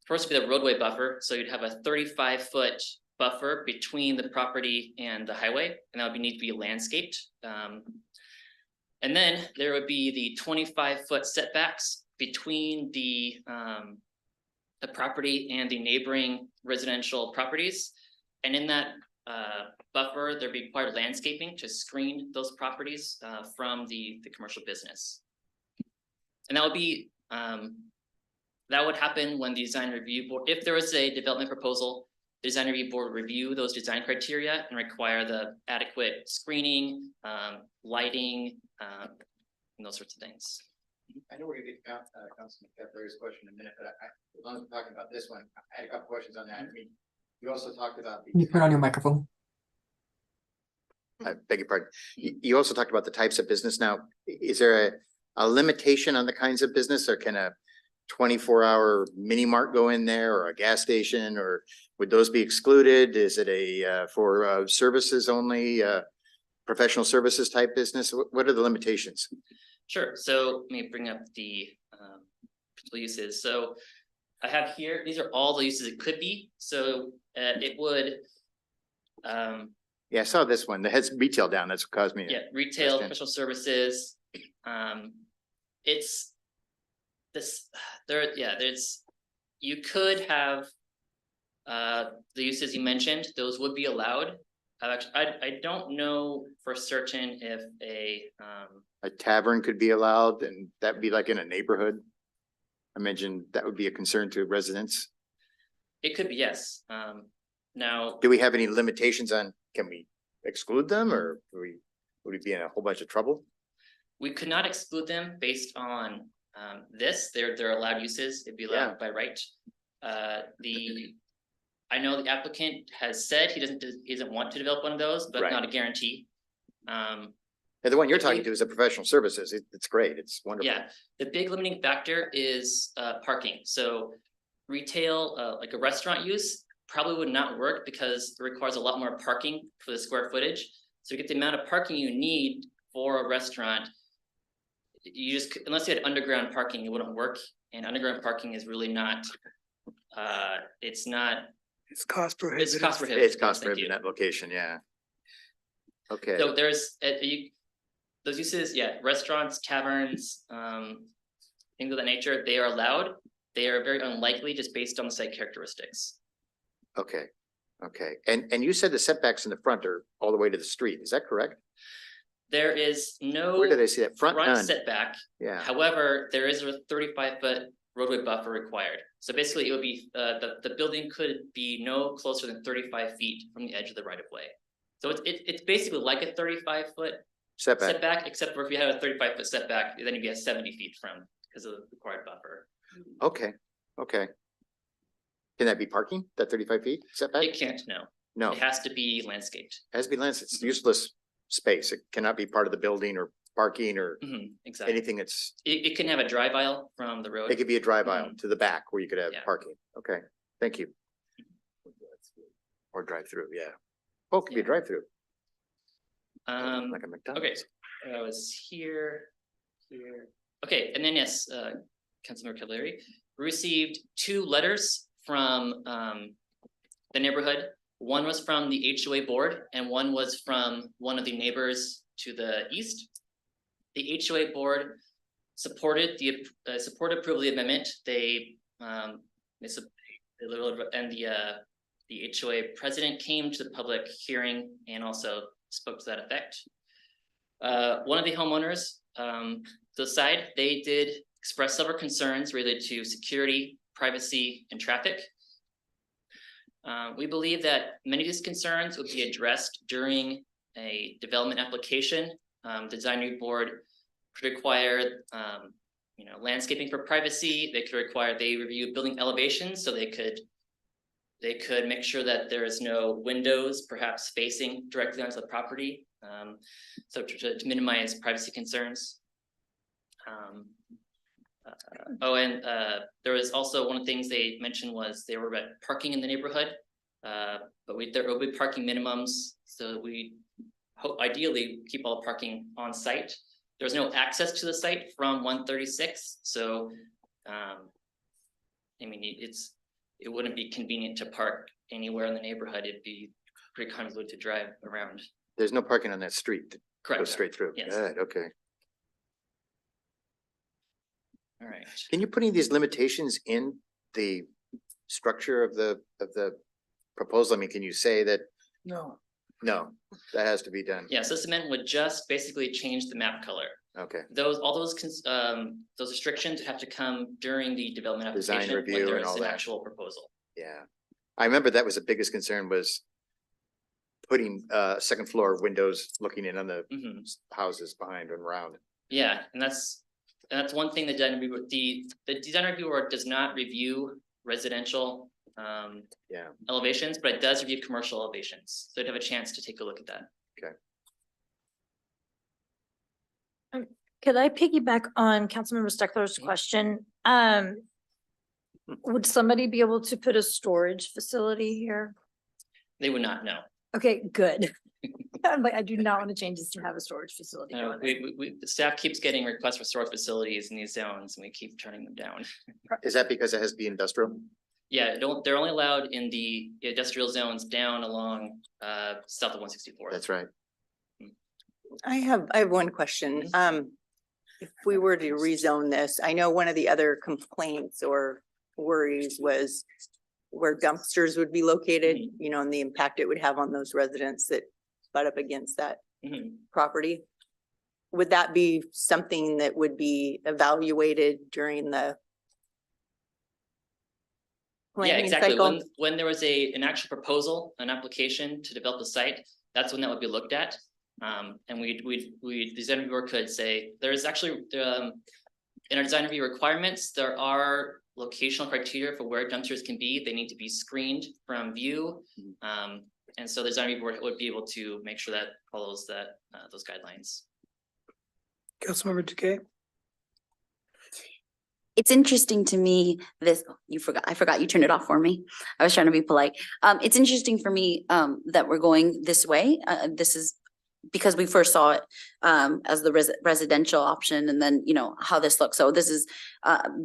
first would be the roadway buffer. So you'd have a 35-foot buffer between the property and the highway, and that would need to be landscaped. And then there would be the 25-foot setbacks between the the property and the neighboring residential properties. And in that buffer, there be required landscaping to screen those properties from the commercial business. And that would be that would happen when the design review board, if there was a development proposal, the design review board would review those design criteria and require the adequate screening, lighting, and those sorts of things. I know we're gonna get Councilman Kepler's question in a minute, but as long as we're talking about this one, I had a couple questions on that. I mean, you also talked about Can you turn on your microphone? I beg your pardon. You also talked about the types of business. Now, is there a limitation on the kinds of business, or can a 24-hour mini mart go in there, or a gas station, or would those be excluded? Is it a for services only, professional services type business? What are the limitations? Sure. So let me bring up the principal uses. So I have here, these are all the uses it could be. So it would. Yeah, I saw this one. The head's retail down. That's what caused me. Yeah, retail, professional services. It's this there. Yeah, there's. You could have the uses you mentioned. Those would be allowed. I don't know for certain if a tavern could be allowed, and that'd be like in a neighborhood. I mentioned that would be a concern to residents. It could be, yes. Now, do we have any limitations on, can we exclude them, or would we be in a whole bunch of trouble? We could not exclude them based on this. They're allowed uses. It'd be allowed by right. I know the applicant has said he doesn't want to develop one of those, but not a guarantee. And the one you're talking to is a professional services. It's great. It's wonderful. Yeah, the big limiting factor is parking. So retail, like a restaurant use, probably would not work because it requires a lot more parking for the square footage. So to get the amount of parking you need for a restaurant, you just, unless you had underground parking, it wouldn't work. And underground parking is really not, it's cost prohibitive. It's cost prohibitive. It's cost prohibitive in that location, yeah. Okay. So there's those uses, restaurants, taverns, things of that nature, they are allowed. They are very unlikely just based on the site characteristics. Okay, and you said the setbacks in the front are all the way to the street. Is that correct? There is no. Where did I see that? Front setback. Yeah. However, there is a 35-foot roadway buffer required. So basically, it would be the building could be no closer than 35 feet from the edge of the right of way. So it's basically like a 35-foot setback, except for if you had a 35-foot setback, then you'd be at 70 feet from because of the required buffer. Okay. Can that be parking? That 35 feet setback? It can't. No. It has to be landscaped. It has to be landscaped. It's useless space. It cannot be part of the building or parking or exactly anything. It's it can have a drive aisle from the road. It could be a drive aisle to the back where you could have parking. Okay, thank you. Or drive through, yeah. Oh, it could be a drive through. Like a McDonald's. Okay, I was here. Okay, and then yes, Councilmember Cavallari, we received 2 letters from the neighborhood. One was from the HOA board and one was from one of the neighbors to the east. The HOA board supported approval of the amendment. The HOA president came to the public hearing and also spoke to that effect. One of the homeowners, the side, they did express several concerns related to security, privacy, and traffic. We believe that many of these concerns would be addressed during a development application. The design review board could require, landscaping for privacy. They could require they review building elevations, so they could make sure that there is no windows, perhaps facing directly onto the property, so to minimize privacy concerns. There was also one of the things they mentioned was they were about parking in the neighborhood, but there will be parking minimums, so we hope ideally keep all the parking on site. There's no access to the site from 136, so it wouldn't be convenient to park anywhere in the neighborhood. It'd be pretty convoluted to drive around. There's no parking on that street. Correct. Go straight through. Yes. Good, okay. All right. Can you put any of these limitations in the structure of the proposal? I mean, can you say that, No, no, that has to be done? Yeah, so this amendment would just basically change the map color. Okay, All those restrictions have to come during the development Design application review when there and is all an that. actual proposal. yeah. I remember that was the biggest concern, was putting second floor windows looking in on the Mhm. houses behind and around. Yeah, and that's one thing the design review, the design review board does not review residential Yeah, elevations, but it does review commercial elevations. So you'd have a chance to take a look at that. Could I piggyback on Councilmember Steckler's question? Would somebody be able to put a storage facility here? They would not know. Okay, good. I'm like, I do not want to change this to have a storage facility. going there. The staff keeps getting requests for storage facilities in these zones and we keep turning them down. is that because it has to be industrial? Yeah, they're only allowed in the industrial zones down along south of 164th. That's right. I have one question. If we were to rezone this, I know one of the other complaints or worries was where dumpsters would be located, you know, and the impact it would have on those residents that butt up against that property. Would that be something that would be evaluated during the Yeah, planning exactly. cycle? When there was an actual proposal, an application to develop the site, that's when that would be looked at. And the design reviewer could say, there is actually, in our design review requirements, there are locational criteria for where dumpsters can be. They need to be screened from view. And so the design review board would be able to make sure that follows those guidelines. Councilmember Takei? It's interesting to me, I forgot you turned it off for me. I was trying to be polite. It's interesting for me, that we're going this way. This is because we first saw it, as the residential option and then, you know, how this looks. So this has,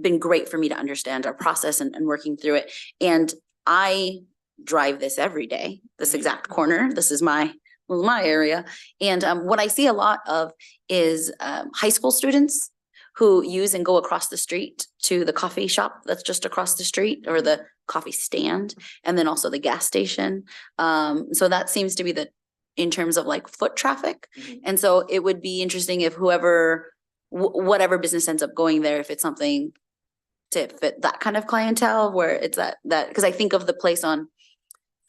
been great for me to understand our process and working through it. And I drive this every day, this exact corner. This is my area. And, what I see a lot of is, high school students who use and go across the street to the coffee shop that's just across the street, or the coffee stand, and then also the gas station. So that seems to be in terms of like foot traffic. And so it would be interesting if whatever business ends up going there, if it's something to fit that kind of clientele, where it's that, because I think of the place on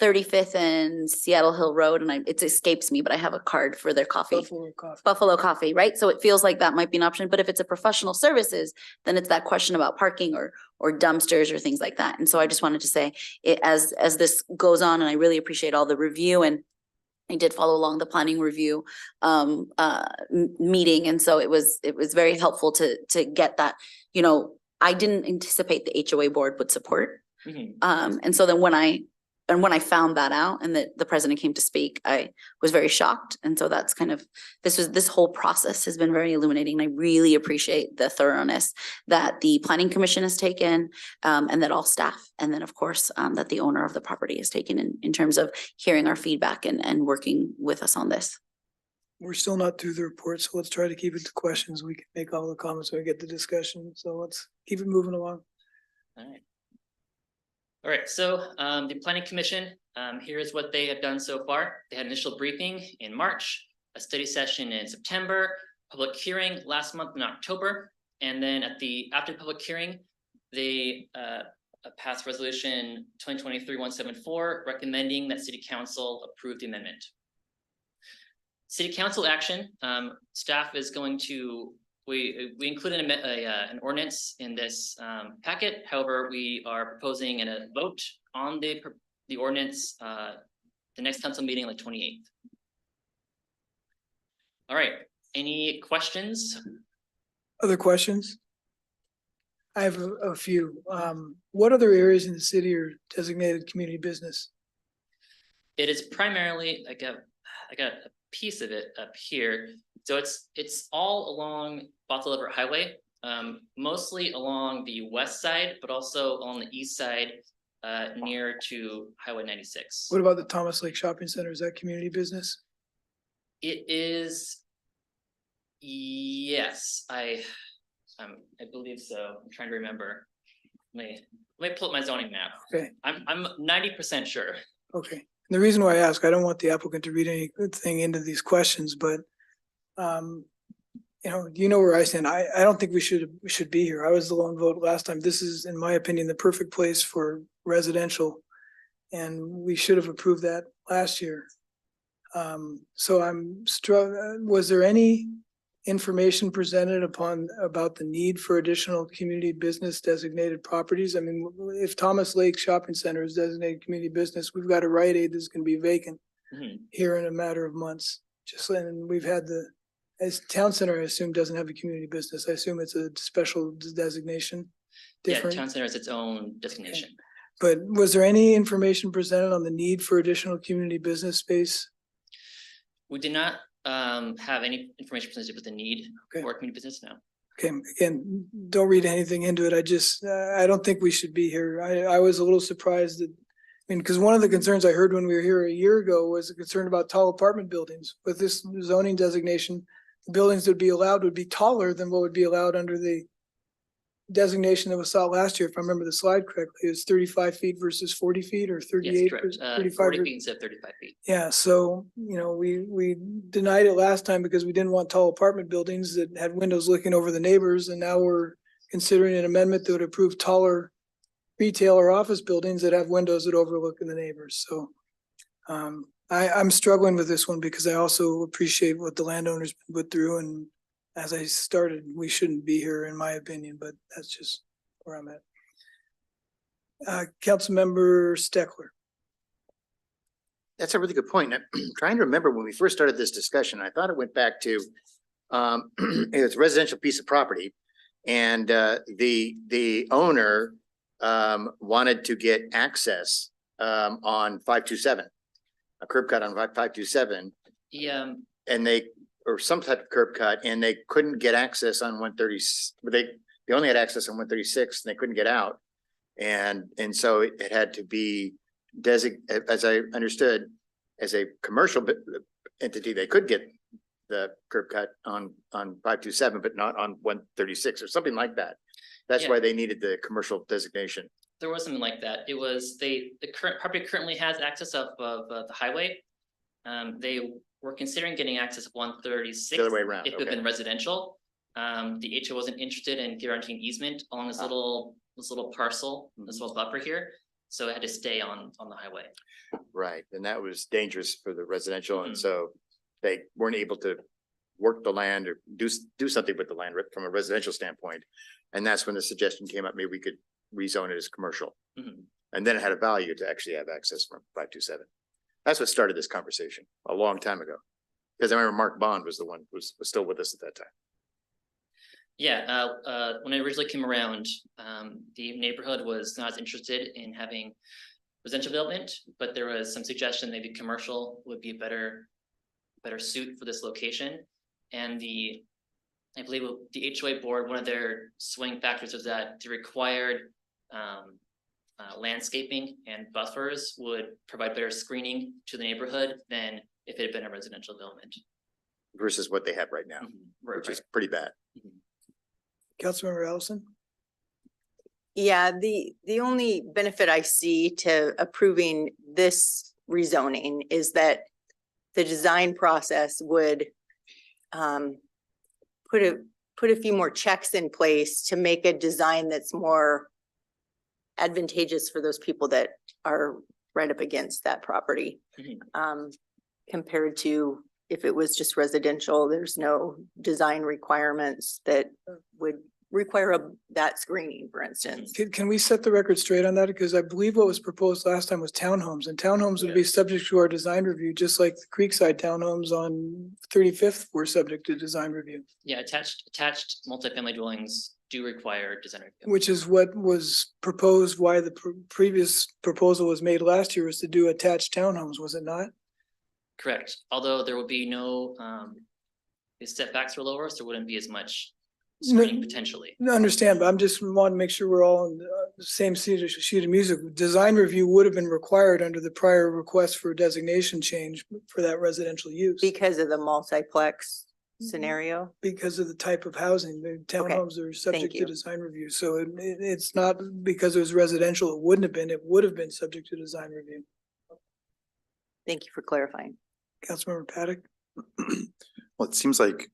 35th and Seattle Hill Road, and it escapes me, but I have a card for their coffee. Buffalo Coffee, right? So it feels like that might be an option, but if it's a professional services, then it's that question about parking or dumpsters or things like that. And so I just wanted to say, as this goes on, and I really appreciate all the review, and I did follow along the planning review meeting, and so it was very helpful to get that. You know, I didn't anticipate the HOA board would support, and so then when I found that out and that the president came to speak, I was very shocked. And so that's kind of, this whole process has been very illuminating. I really appreciate the thoroughness that the planning commission has taken, and that all staff, and then of course, that the owner of the property has taken in terms of hearing our feedback and working with us on this. We're still not through the report, so let's try to keep it to questions. We can make all the comments when we get the discussion. So let's keep it moving along. All right, so the planning commission, here is what they have done so far. They had initial briefing in March, a study session in September, public hearing last month in October, and then after the public hearing, they passed resolution 2023-174 recommending that city council approve the amendment. City council action, staff is going to, we included an ordinance in this packet. However, we are proposing a vote on the ordinance the next council meeting on the 28th. All right, any questions? Other questions? I have a few. What other areas in the city are designated community business? It is primarily, I got a piece of it up here. So it's all along Bottle Everett Highway, mostly along the west side, but also on the east side, near to Highway 96. What about the Thomas Lake Shopping Center? Is that community business? It is, yes, I believe so. I'm trying to remember. let me pull up my zoning map. Okay. I'm 90% sure. Okay. And the reason why I ask, I don't want the applicant to read anything into these questions, but you know where I stand. I don't think we should be here. I was the lone vote last time. This is, in my opinion, the perfect place for residential. And we should have approved that last year. So I'm was there any information presented about the need for additional community business designated properties? I mean, if Thomas Lake Shopping Center is designated community business, we've got a Rite Aid that's gonna be vacant here in a matter of months. And we've had as town center, I assume, doesn't have a community business. I assume it's a special designation. Different. Yeah, town center has its own designation. Okay. But was there any information presented on the need for additional community business space? We did not have any information presented with the need for community business now. Okay, again, don't read anything into it. I don't think we should be here. I was a little surprised that, because one of the concerns I heard when we were here a year ago was a concern about tall apartment buildings. With this zoning designation, the buildings that would be allowed would be taller than what would be allowed under the designation that was sought last year. If I remember the slide correctly, it's 35 feet versus 40 feet or 38. Yes, correct. 35 40 feet instead of 35 feet. Yeah, so, we denied it last time because we didn't want tall apartment buildings that had windows looking over the neighbors. And now we're considering an amendment that would approve taller retail or office buildings that have windows that overlook the neighbors. So I'm struggling with this one because I also appreciate what the landowners put through. And as I started, we shouldn't be here, in my opinion, but that's just where I'm at. Councilmember Steckler. That's a really good point. I'm trying to remember when we first started this discussion, I thought it went back to it's a residential piece of property, and the owner wanted to get access on 527, a curb cut on 527. Yeah. And or some type of curb cut, and they couldn't get access on 130. They only had access on 136, and they couldn't get out. And so it had to be designated, as I understood, as a commercial entity. They could get the curb cut on 527, but not on 136 or something like that. That's why they needed the commercial designation. There was something like that. It was the current property currently has access of the highway. They were considering getting access of 136. The other way around. If it had been residential. The HO wasn't interested in guaranteeing easement along this little parcel, this little buffer here. So it had to stay on the highway. Right, and that was dangerous for the residential, and so they weren't able to work the land or do something with the land from a residential standpoint. And that's when the suggestion came up, maybe we could rezone it as commercial. And then it had a value to actually have access from 527. That's what started this conversation a long time ago. Because I remember Mark Bond was the one who was still with us at that time. Yeah, when it originally came around, the neighborhood was not as interested in having residential development, but there was some suggestion maybe commercial would be a better suit for this location. And I believe the HOA board, one of their swing factors was that the required landscaping and buffers would provide better screening to the neighborhood than if it had been a residential development. Versus what they have right now, which is pretty bad. Councilmember Ellison? Yeah, the only benefit I see to approving this rezoning is that the design process would put a few more checks in place to make a design that's more advantageous for those people that are right up against that property. Compared to if it was just residential, there's no design requirements that would require that screening, for instance. Can we set the record straight on that? Because I believe what was proposed last time was townhomes, and townhomes would be subject to our design review, just like the Creekside townhomes on 35th were subject to design review. Yeah, attached multifamily dwellings do require design review. Which is what was proposed, why the previous proposal was made last year, was to do attached townhomes, was it not? Correct. Although there will be no, the setbacks were lower, so there wouldn't be as much screening potentially. No, understand, but I'm just wanting to make sure we're all on the same sheet of music. Design review would have been required under the prior request for a designation change for that residential use. Because of the multiplex scenario? Because of the type of housing, the townhomes are subject to you. design review, so it's not because it was residential, it wouldn't have been, it would have been subject to design review. Thank you for clarifying. Councilmember Paddock? Well, it seems like,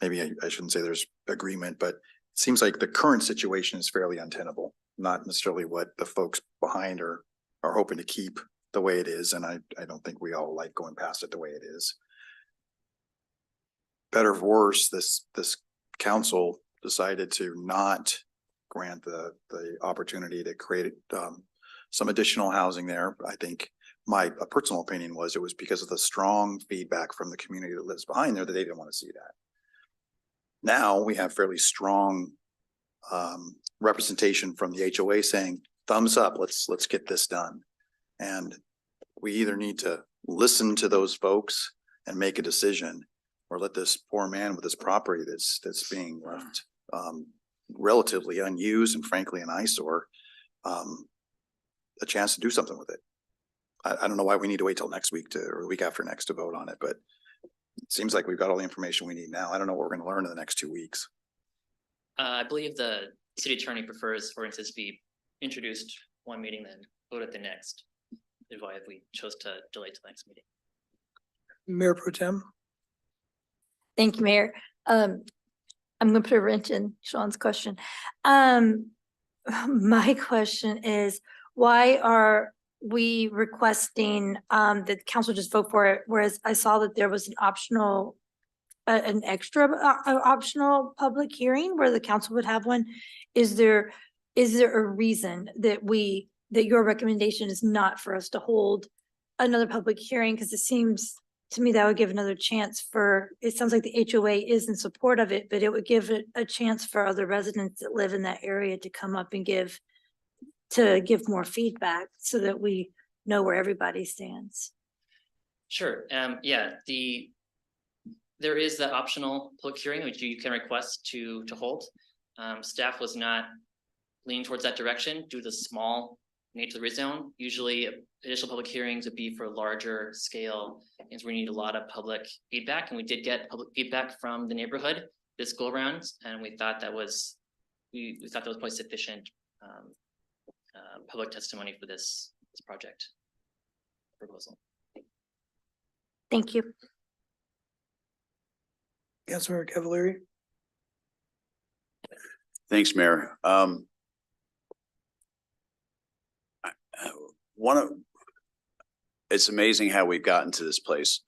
maybe I shouldn't say there's agreement, but it seems like the current situation is fairly untenable. Not necessarily what the folks behind are hoping to keep the way it is, and I don't think we all like going past it the way it is. Better or worse, this council decided to not grant the opportunity to create some additional housing there. I think my personal opinion was it was because of the strong feedback from the community that lives behind there that they didn't want to see that. Now we have fairly strong representation from the HOA saying, thumbs up, let's get this done. And we either need to listen to those folks and make a decision, or let this poor man with his property that's being left relatively unused and frankly an eyesore, a chance to do something with it. I don't know why we need to wait till next week or the week after next to vote on it, but it seems like we've got all the information we need now. I don't know what we're going to learn in the next 2 weeks. I believe the city attorney prefers ordinances be introduced one meeting, then vote at the next. Is why we chose to delay to the next meeting. Mayor Pro Tem? Thank you, Mayor. I'm gonna put a wrench in Sean's question. My question is, why are we requesting that council just vote for it? Whereas I saw that there was an optional, an extra optional public hearing where the council would have one. Is there a reason that your recommendation is not for us to hold another public hearing? Because it seems to me that would give another chance for, it sounds like the HOA is in support of it, but it would give it a chance for other residents that live in that area to come up and give more feedback so that we know where everybody stands. Sure. Yeah, there is that optional public hearing which you can request to hold. Staff was not leaning towards that direction due to the small nature of the rezone. Usually additional public hearings would be for larger scale, and we need a lot of public feedback, and we did get public feedback from the neighborhood this go around, and we thought that was quite sufficient public testimony for this project proposal. Thank you. Councilmember Cavalieri? Thanks, Mayor. It's amazing how we've gotten to this place.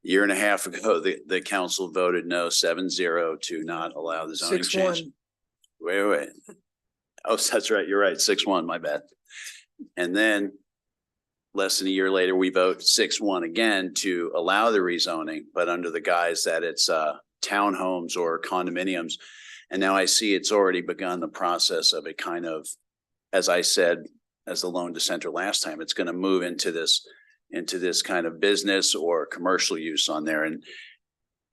A year and a half ago, the council voted no 7-0 to not allow the zoning change. 6-1. Wait. Oh, that's right. You're right. 6-1, my bad. And then less than a year later, we vote 6-1 again to allow the rezoning, but under the guise that it's townhomes or condominiums. And now I see it's already begun the process of it kind of, as I said, as the lone dissenter last time, it's going to move into this kind of business or commercial use on there.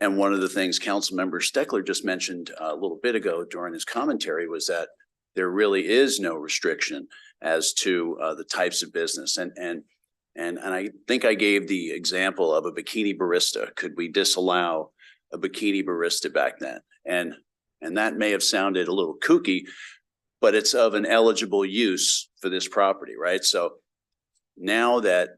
And one of the things Councilmember Steckler just mentioned a little bit ago during his commentary was that there really is no restriction as to the types of business. And I think I gave the example of a bikini barista. Could we disallow a bikini barista back then? And that may have sounded a little kooky, but it's of an eligible use for this property, right? So now that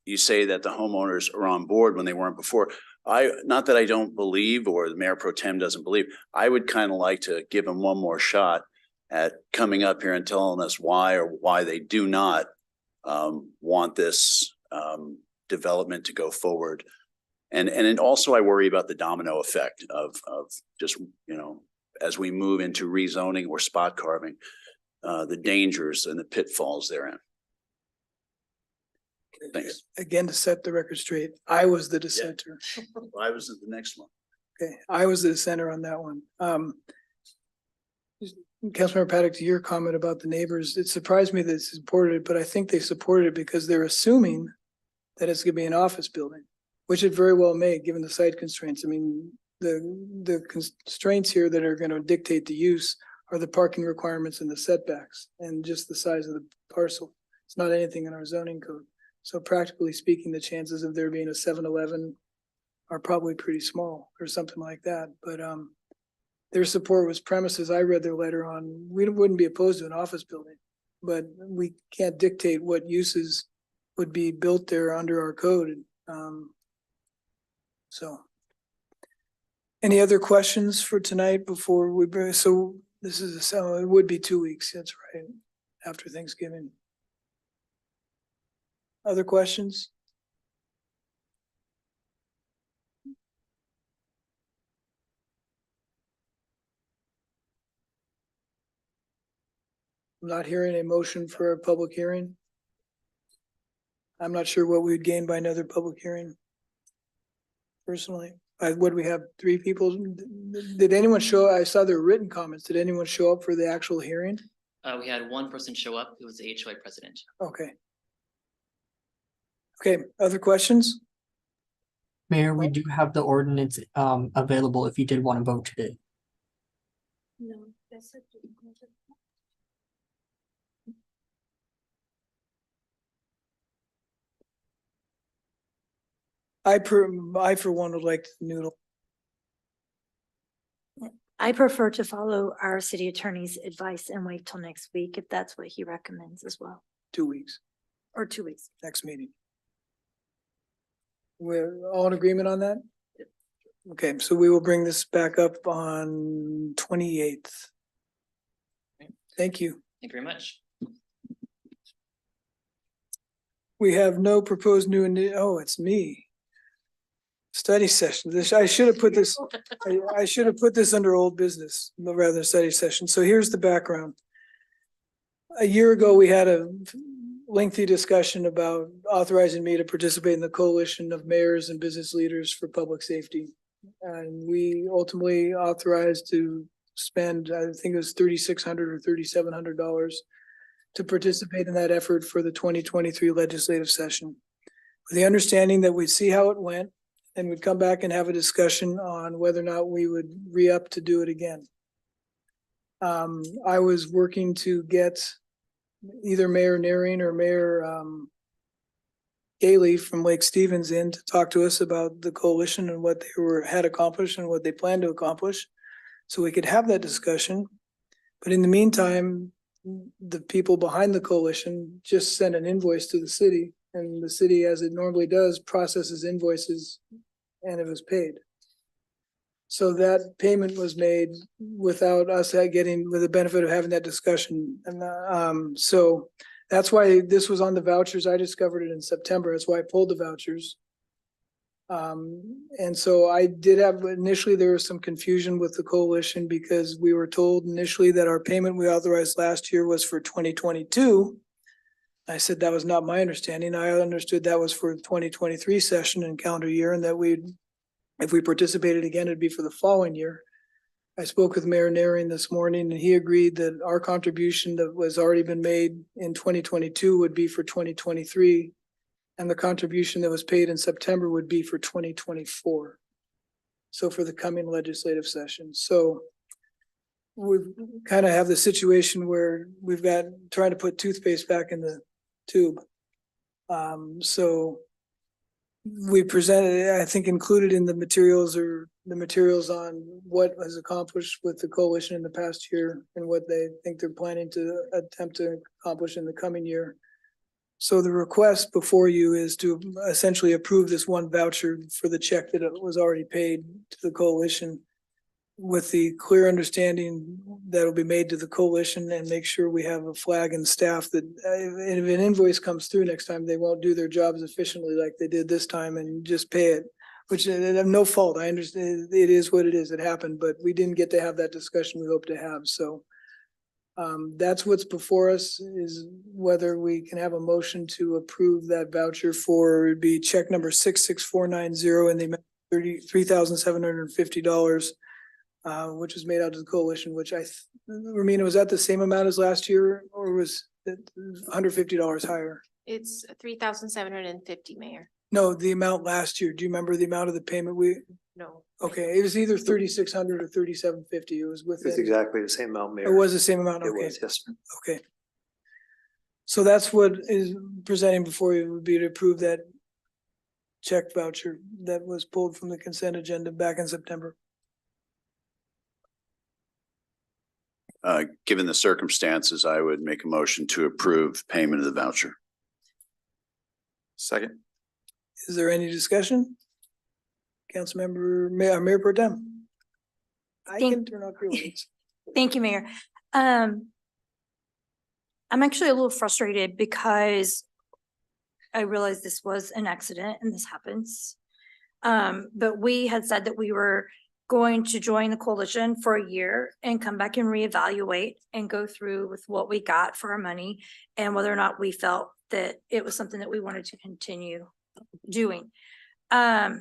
you say that the homeowners are on board when they weren't before, not that I don't believe, or the Mayor Pro Tem doesn't believe, I would kind of like to give them one more shot at coming up here and telling us why they do not want this development to go forward. And also I worry about the domino effect of just, as we move into rezoning or spot carving, the dangers and the pitfalls therein. Thanks. Again, to set the record straight, I was the dissenter. Well, I was at the next one. Okay, I was the dissenter on that one. Councilmember Paddock, to your comment about the neighbors, it surprised me that they supported it, but I think they supported it because they're assuming that it's gonna be an office building, which it very well may, given the site constraints. I mean, the constraints here that are gonna dictate the use are the parking requirements and the setbacks and just the size of the parcel. It's not anything in our zoning code. So practically speaking, the chances of there being a 7-Eleven are probably pretty small or something like that, but their support was premises. I read their letter on, we wouldn't be opposed to an office building, but we can't dictate what uses would be built there under our code. So. Any other questions for tonight before we, so this is, so it would be 2 weeks, that's right, after Thanksgiving. Other questions? I'm not hearing a motion for a public hearing. I'm not sure what we'd gain by another public hearing. Personally, would we have 3 people? Did anyone show, I saw their written comments. Did anyone show up for the actual hearing? We had one person show up. It was the HOA president. Okay. Okay, other questions? Mayor, we do have the ordinance available if you did want to vote today. No, I for one would like to noodle. I prefer to follow our city attorney's advice and wait till next week if that's what he recommends as well, 2 weeks, or 2 weeks. next meeting. We're all in agreement on that? Okay, so we will bring this back up on 28th. Thank you. Thank you very much. We have no proposed new, oh, it's me. Study session. I should have put this, I should have put this under old business rather than study session. So here's the background. A year ago, we had a lengthy discussion about authorizing me to participate in the coalition of mayors and business leaders for public safety. And we ultimately authorized to spend, I think it was $3,600 or $3,700 to participate in that effort for the 2023 legislative session. With the understanding that we'd see how it went and we'd come back and have a discussion on whether or not we would re-up to do it again. I was working to get either Mayor Naring or Mayor Gailey from Lake Stevens in to talk to us about the coalition and what they had accomplished and what they plan to accomplish, so we could have that discussion. But in the meantime, the people behind the coalition just sent an invoice to the city, and the city, as it normally does, processes invoices, and it was paid. So that payment was made without us getting with the benefit of having that discussion. And so that's why this was on the vouchers. I discovered it in September. That's why I pulled the vouchers. And so I did have, initially there was some confusion with the coalition because we were told initially that our payment we authorized last year was for 2022. I said that was not my understanding. I understood that was for the 2023 session and calendar year, and that if we participated again, it'd be for the following year. I spoke with Mayor Naring this morning, and he agreed that our contribution that was already been made in 2022 would be for 2023, and the contribution that was paid in September would be for 2024. So for the coming legislative session. So we kind of have the situation where we've got trying to put toothpaste back in the tube. So we presented, I think included in the materials or the materials on what was accomplished with the coalition in the past year and what they think they're planning to attempt to accomplish in the coming year. So the request before you is to essentially approve this one voucher for the check that was already paid to the coalition, with the clear understanding that will be made to the coalition, and make sure we have a flag and staff that if an invoice comes through next time, they won't do their jobs efficiently like they did this time and just pay it, which I have no fault. I understand it is what it is. It happened, but we didn't get to have that discussion we hope to have. So that's what's before us, is whether we can have a motion to approve that voucher for, it'd be check number 66490 in the amount of $33,750. Which was made out to the coalition, which Irmina, was that the same amount as last year, or was it $150 higher? It's 3,750, Mayor. No, the amount last year. Do you remember the amount of the payment No. Okay, it was either 3,600 or 3,750. It was within. It's exactly the same amount, Mayor. It was the same amount, It okay. was, yes, sir. Okay. So that's what is presenting before you, would be to approve that check voucher that was pulled from the consent agenda back in September. Given the circumstances, I would make a motion to approve payment of the voucher. Second. Is there any discussion? Mayor Pro Tem. I Thank- can turn off your lights. Thank you, Mayor. I'm actually a little frustrated because I realized this was an accident and this happens. But we had said that we were going to join the coalition for a year and come back and reevaluate and go through with what we got for our money and whether or not we felt that it was something that we wanted to continue doing. I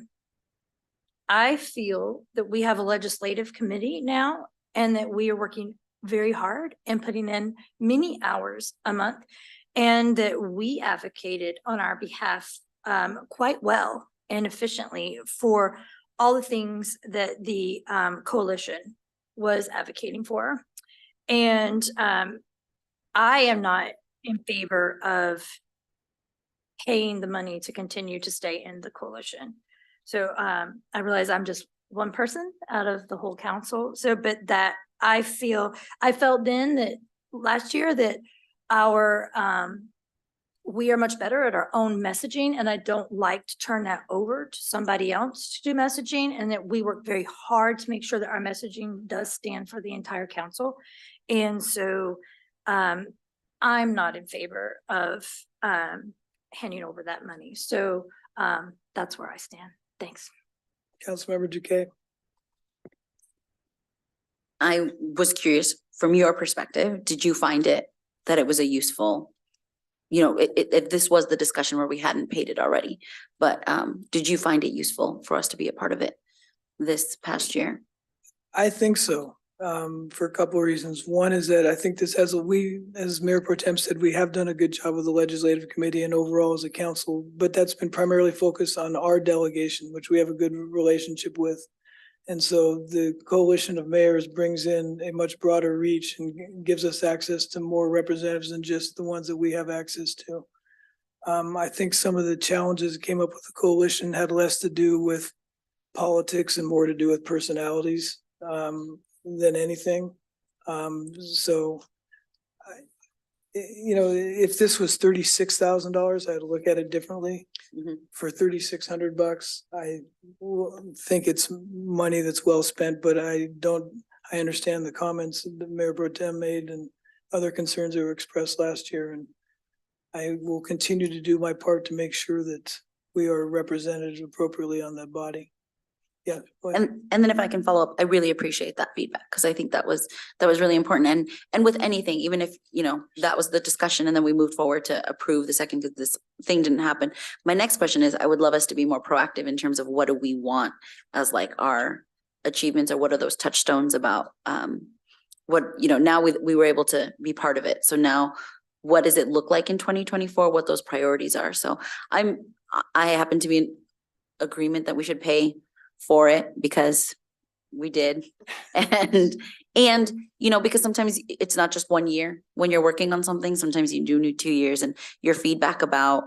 feel that we have a legislative committee now and that we are working very hard and putting in many hours a month, and that we advocated on our behalf quite well and efficiently for all the things that the coalition was advocating for. And I am not in favor of paying the money to continue to stay in the coalition. So I realize I'm just one person out of the whole council. So, but that I felt then that last year that our we are much better at our own messaging, and I don't like to turn that over to somebody else to do messaging, and that we work very hard to make sure that our messaging does stand for the entire council. And so I'm not in favor of handing over that money. So that's where I stand. Thanks. Councilmember Duque. I was curious, from your perspective, did you find that it was a useful, if this was the discussion where we hadn't paid it already, but did you find it useful for us to be a part of it this past year? I think so, for a couple of reasons. One is that I think this has, as Mayor Pro Tem said, we have done a good job with the legislative committee and overall as a council, but that's been primarily focused on our delegation, which we have a good relationship with. And so the coalition of mayors brings in a much broader reach and gives us access to more representatives than just the ones that we have access to. I think some of the challenges that came up with the coalition had less to do with politics and more to do with personalities than anything. If this was $36,000, I'd look at it differently. Mhm. For $3,600, I think it's money that's well spent, but I understand the comments that Mayor Pro Tem made and other concerns that were expressed last year. And I will continue to do my part to make sure that we are represented appropriately on that body. Yeah. Go ahead. And then if I can follow up, I really appreciate that feedback, because I think that was really important. And with anything, even if, that was the discussion and then we moved forward to approve the second, because this thing didn't happen. My next question is, I would love us to be more proactive in terms of what do we want as like our achievements, or what are those touchstones about now we were able to be part of it. So now what does it look like in 2024, what those priorities are? So I happen to be in agreement that we should pay for it, because we did. And because sometimes it's not just 1 year when you're working on something, sometimes you do need 2 years, and your feedback about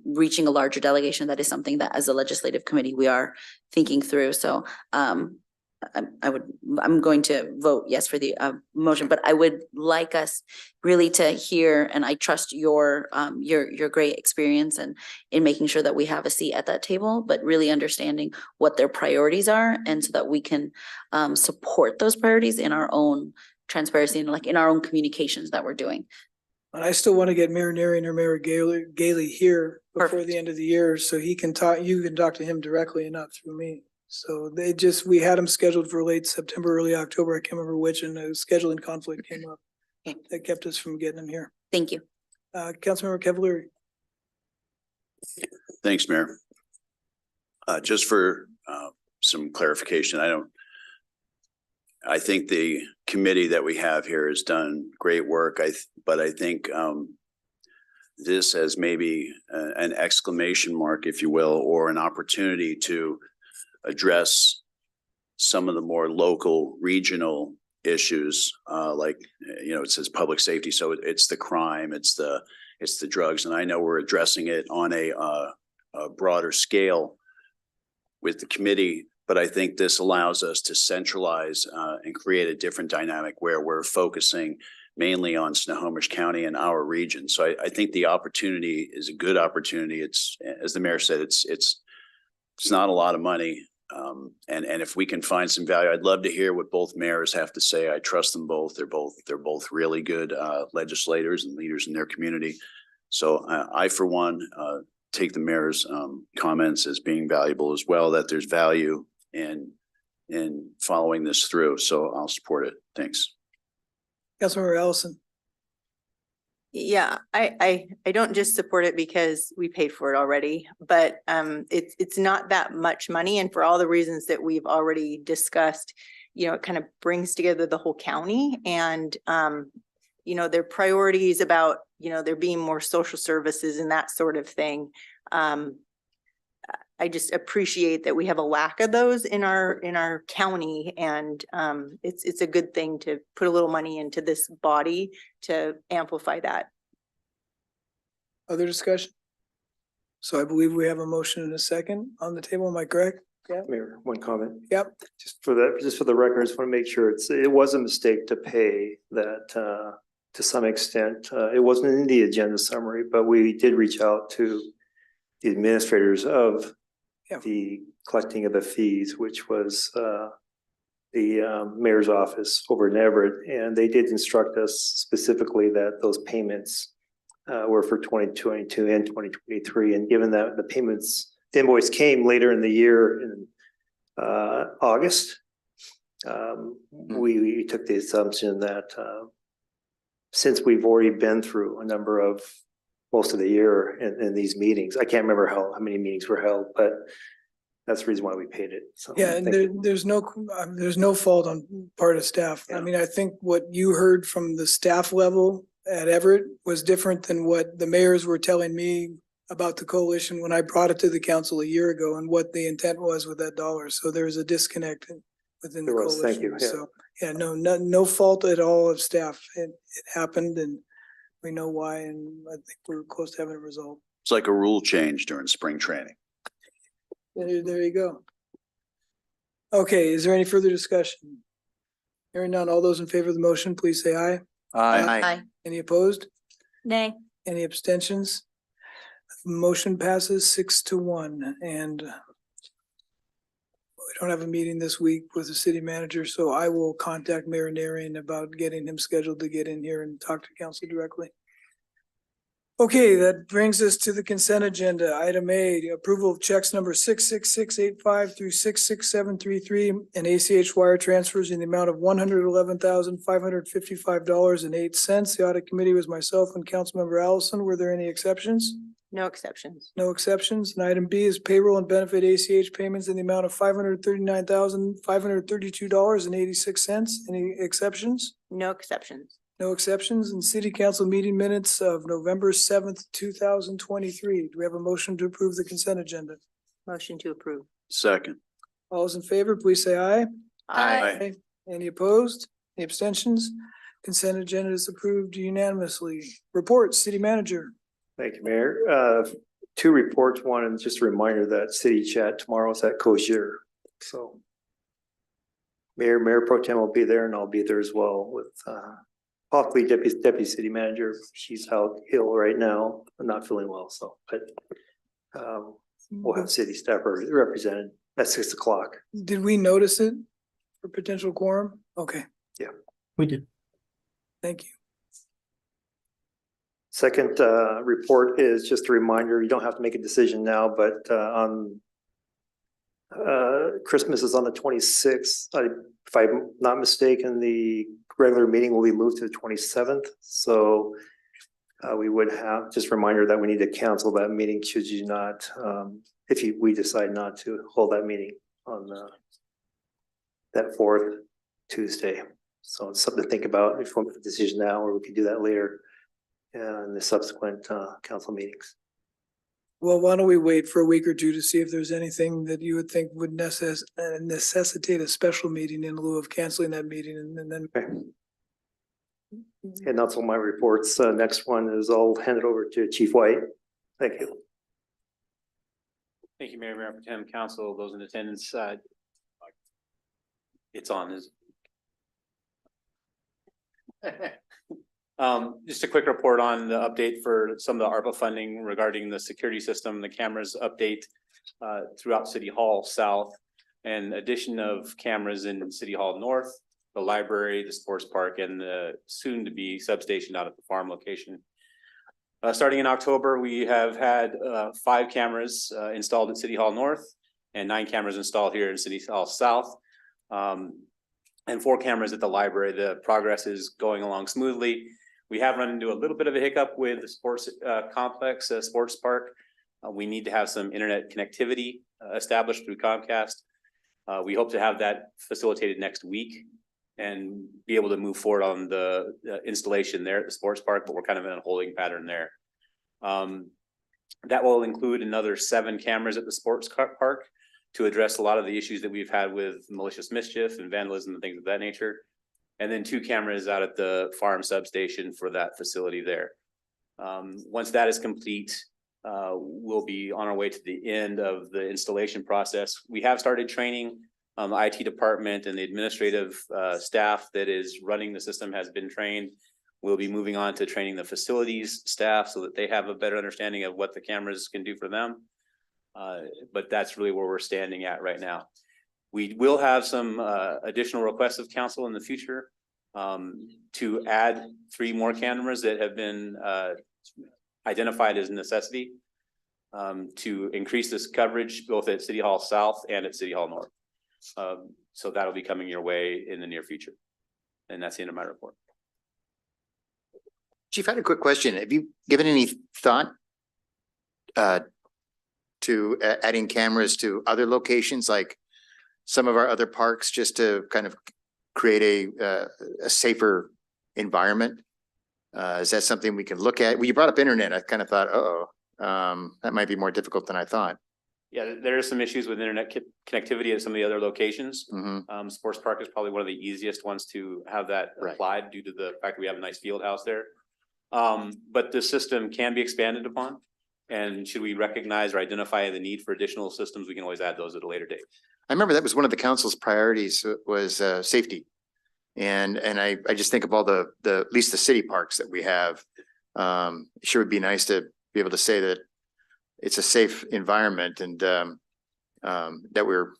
reaching a larger delegation, that is something that as a legislative committee, we are thinking through. So I'm going to vote yes for the motion, but I would like us really to hear, and I trust your great experience and in making sure that we have a seat at that table, but really understanding what their priorities are, and so that we can support those priorities in our own transparency and like in our own communications that we're doing. And I still want to get Mayor Narian or Mayor Gailey here before Perfect. the end of the year, so he can talk, you can talk to him directly and not through me. So we had them scheduled for late September, early October. I can't remember which, and a scheduling conflict came up Okay. that kept us from getting them here. Thank you. Councilmember Cavallari. Thanks, Mayor. Just for some clarification, I think the committee that we have here has done great work. But I think this as maybe an exclamation mark, if you will, or an opportunity to address some of the more local, regional issues, like, it says public safety. So it's the crime, it's the drugs. And I know we're addressing it on a a broader scale with the committee, but I think this allows us to centralize and create a different dynamic where we're focusing mainly on Snohomish County and our region. So I think the opportunity is a good opportunity. It's, as the mayor said, it's not a lot of money. And if we can find some value, I'd love to hear what both mayors have to say. I trust them both. They're both really good legislators and leaders in their community. So I for one, take the mayor's comments as being valuable as well, that there's value in following this through. So I'll support it. Thanks. Councilmember Ellison. Yeah, I don't just support it because we paid for it already, but it's not that much money, and for all the reasons that we've already discussed, you know, it kind of brings together the whole county, and you know, their priorities about, you know, there being more social services and that sort of thing. I just appreciate that we have a lack of those in our county, and it's a good thing to put a little money into this body to amplify that. Other discussion? So I believe we have a motion and a second on the table. Am I correct? Yeah. Mayor, one comment. Yep. Just for the record, I just want to make sure it was a mistake to pay that to some extent. It wasn't in the agenda summary, but we did reach out to the administrators of the collecting of the fees, which was the mayor's office over in Everett, and they did instruct us specifically that those payments were for 2022 and 2023. And given that the invoice came later in the year in August, we took the assumption that since we've already been through a number of most of the year in these meetings, I can't remember how many meetings were held, but that's the reason why we paid it. So yeah, and there's no fault on part of staff. Yeah. I mean, I think what you heard from the staff level at Everett was different than what the mayors were telling me about the coalition when I brought it to the council a year ago and what the intent was with that dollar. So there's a disconnect within the coalition. Thank you. Yeah. So yeah, no fault at all of staff. It happened, and we know why, and I think we're close to having it resolved. It's like a rule change during spring training. There you go. Okay, is there any further discussion? Hearing none, all those in favor of the motion, please say aye. Aye. Any opposed? Nay. Any abstentions? Motion passes 6-1, and we don't have a meeting this week with the city manager, so I will contact Mayor Narian about getting him scheduled to get in here and talk to council directly. Okay, that brings us to the consent agenda. Item A, the approval of checks number 66685 through 66733 and ACH wire transfers in the amount of $111,555.08. The audit committee was myself and Councilmember Allison. Were there any exceptions? No exceptions. No exceptions. And item B is payroll and benefit ACH payments in the amount of $539,532.86. Any exceptions? No exceptions. No exceptions. And city council meeting minutes of November 7th, 2023. Do we have a motion to approve the consent agenda? Motion to approve. Second. All those in favor, please say aye. Aye. Any opposed? Any abstentions? Consent agenda is approved unanimously. Reports, city manager. Thank you, Mayor. Two reports. One, and just a reminder that city chat tomorrow is at Kosher. So Mayor Pro Tem will be there, and I'll be there as well with possibly deputy city manager. She's out ill right now, I'm not feeling well, so but we'll have city staff represented at 6 o'clock. Did we notice it for potential quorum? Okay. Yeah, We did. Thank you. Second report is just a reminder, you don't have to make a decision now, but on Christmas is on the 26th. If I'm not mistaken, the regular meeting will be moved to the 27th. So we would have just a reminder that we need to cancel that meeting should you not, we decide not to hold that meeting on that fourth Tuesday. So it's something to think about if we want to make a decision now, or we can do that later in the subsequent council meetings. Well, why don't we wait for a week or two to see if there's anything that you would think would necessitate a special meeting in lieu of canceling that meeting, and then. Okay. And that's all my reports. Next one is I'll hand it over to Chief White. Thank you. Thank you, Mayor, Mayor Pro Tem, Council, those in attendance. It's on. Just a quick report on the update for some of the ARPA funding regarding the security system, the cameras update throughout City Hall South, and addition of cameras in City Hall North, the library, the sports park, and the soon-to-be substation out at the farm location. Starting in October, we have had 5 cameras installed at City Hall North and 9 cameras installed here in City Hall South, and 4 cameras at the library. The progress is going along smoothly. We have run into a little bit of a hiccup with the sports complex, sports park. We need to have some internet connectivity established through Comcast. We hope to have that facilitated next week and be able to move forward on the installation there at the sports park, but we're kind of in a holding pattern there. That will include another 7 cameras at the sports park to address a lot of the issues that we've had with malicious mischief and vandalism and things of that nature. And then 2 cameras out at the farm substation for that facility there. Once that is complete, we'll be on our way to the end of the installation process. We have started training. The IT department and the administrative staff that is running the system has been trained. We'll be moving on to training the facilities staff so that they have a better understanding of what the cameras can do for them. But that's really where we're standing at right now. We will have some additional requests of council in the future to add 3 more cameras that have been identified as a necessity to increase this coverage both at City Hall South and at City Hall North. So that'll be coming your way in the near future. And that's the end of my report. Chief, I had a quick question. Have you given any thought to adding cameras to other locations, like some of our other parks, just to kind of create a safer environment? Is that something we can look at? Well, you brought up internet. I kind of thought, that might be more difficult than I thought. Yeah, there are some issues with internet connectivity at some of the other locations. Sports Park is probably one of the easiest ones to have that applied due to the fact that we have a nice field house there. But the system can be expanded upon. And should we recognize or identify the need for additional systems, we can always add those at a later date. I remember that was one of the council's priorities was safety. And I just think of all the at least the city parks that we have. It sure would be nice to be able to say that it's a safe environment and that we're,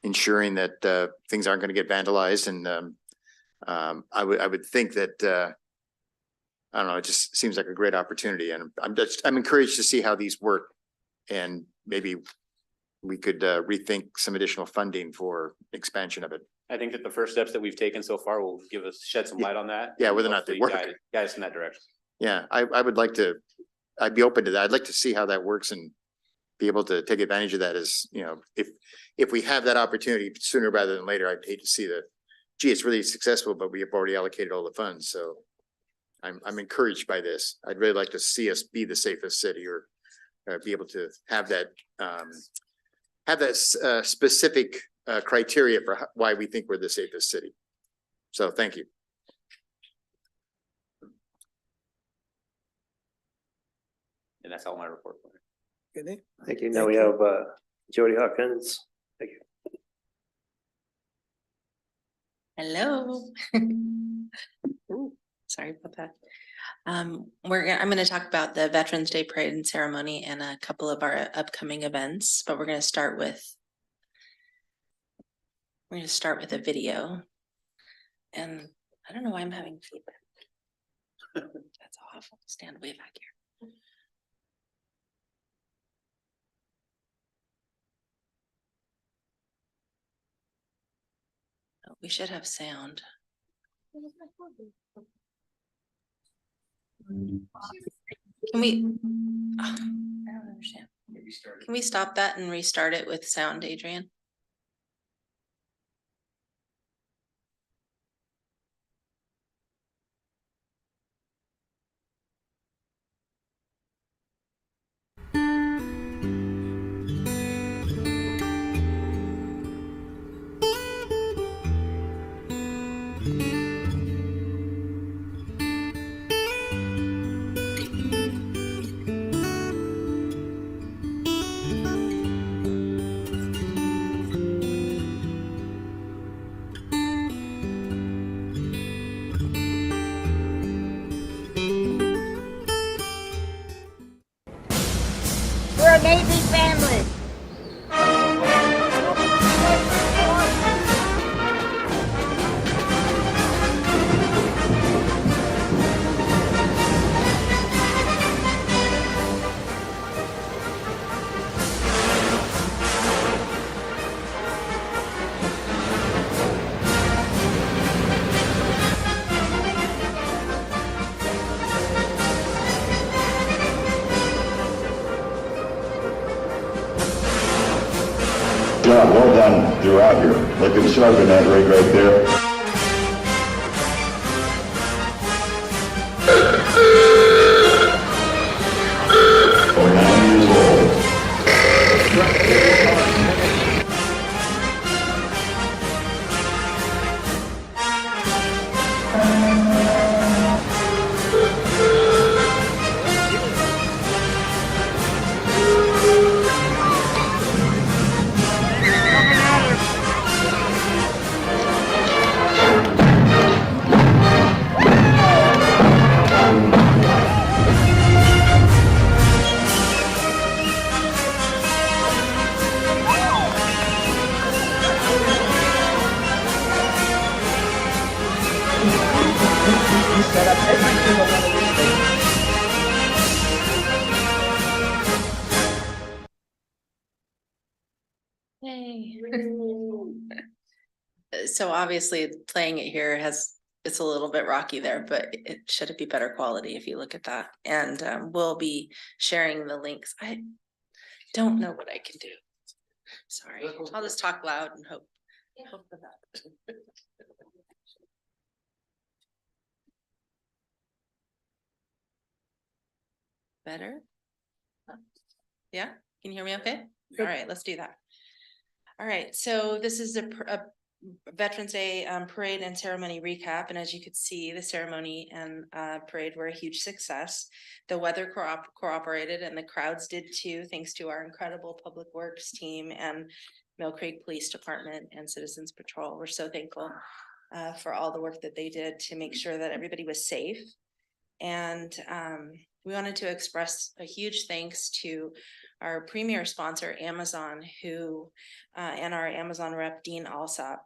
ensuring that things aren't going to get vandalized. And I would think that I don't know, it just seems like a great opportunity, and I'm encouraged to see how these work, and maybe we could rethink some additional funding for expansion of it. I think that the first steps that we've taken so far will shed some light on that. Yeah, whether or not they work. Guide us in that direction. Yeah, I would like to, I'd be open to that. I'd like to see how that works and be able to take advantage of that as, if we have that opportunity sooner rather than later. I'd hate to see that, gee, it's really successful, but we have already allocated all the funds. So I'm encouraged by this. I'd really like to see us be the safest city, or be able to have that specific criteria for why we think we're the safest city. So thank you. And that's all my report. Good. Thank you. Now we have Jody Hawkins. Thank you. Hello. Ooh, sorry about that. I'm gonna talk about the Veterans Day Parade and Ceremony and a couple of our upcoming events, but we're gonna start with a video. And I don't know why I'm having feedback. That's awful. Stand way back here. Oh, we should have sound. Can we? I don't understand. Can we stop that and restart it with sound, Adrian? well done. You're out here. Looking sharp in that rig right there. For 9 years old. Yay. So obviously playing it here it's a little bit rocky there, but it should be better quality if you look at that. And we'll be sharing the links. I don't know what I can do. Sorry, I'll just talk loud and hope for that. Better? Yeah, can you hear me okay? All right, let's do that. All right, so this is a Veterans Day parade and ceremony recap, and as you could see, the ceremony and parade were a huge success. The weather cooperated and the crowds did too, thanks to our incredible public works team and Mill Creek Police Department and Citizens Patrol. We're so thankful for all the work that they did to make sure that everybody was safe. And we wanted to express a huge thanks to our premier sponsor, Amazon, who and our Amazon rep, Dean Alsop.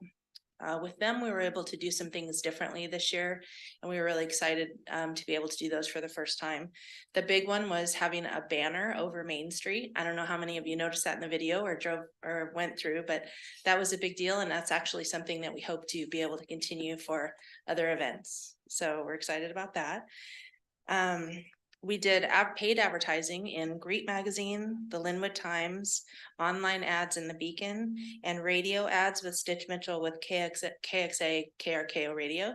With them, we were able to do some things differently this year, and we were really excited to be able to do those for the first time. The big one was having a banner over Main Street. I don't know how many of you noticed that in the video or drove or went through, but that was a big deal, and that's actually something that we hope to be able to continue for other events. So we're excited about that. We did paid advertising in Greet Magazine, the Linwood Times, online ads in the Beacon, and radio ads with Stitch Mitchell with KXA KRKO radio.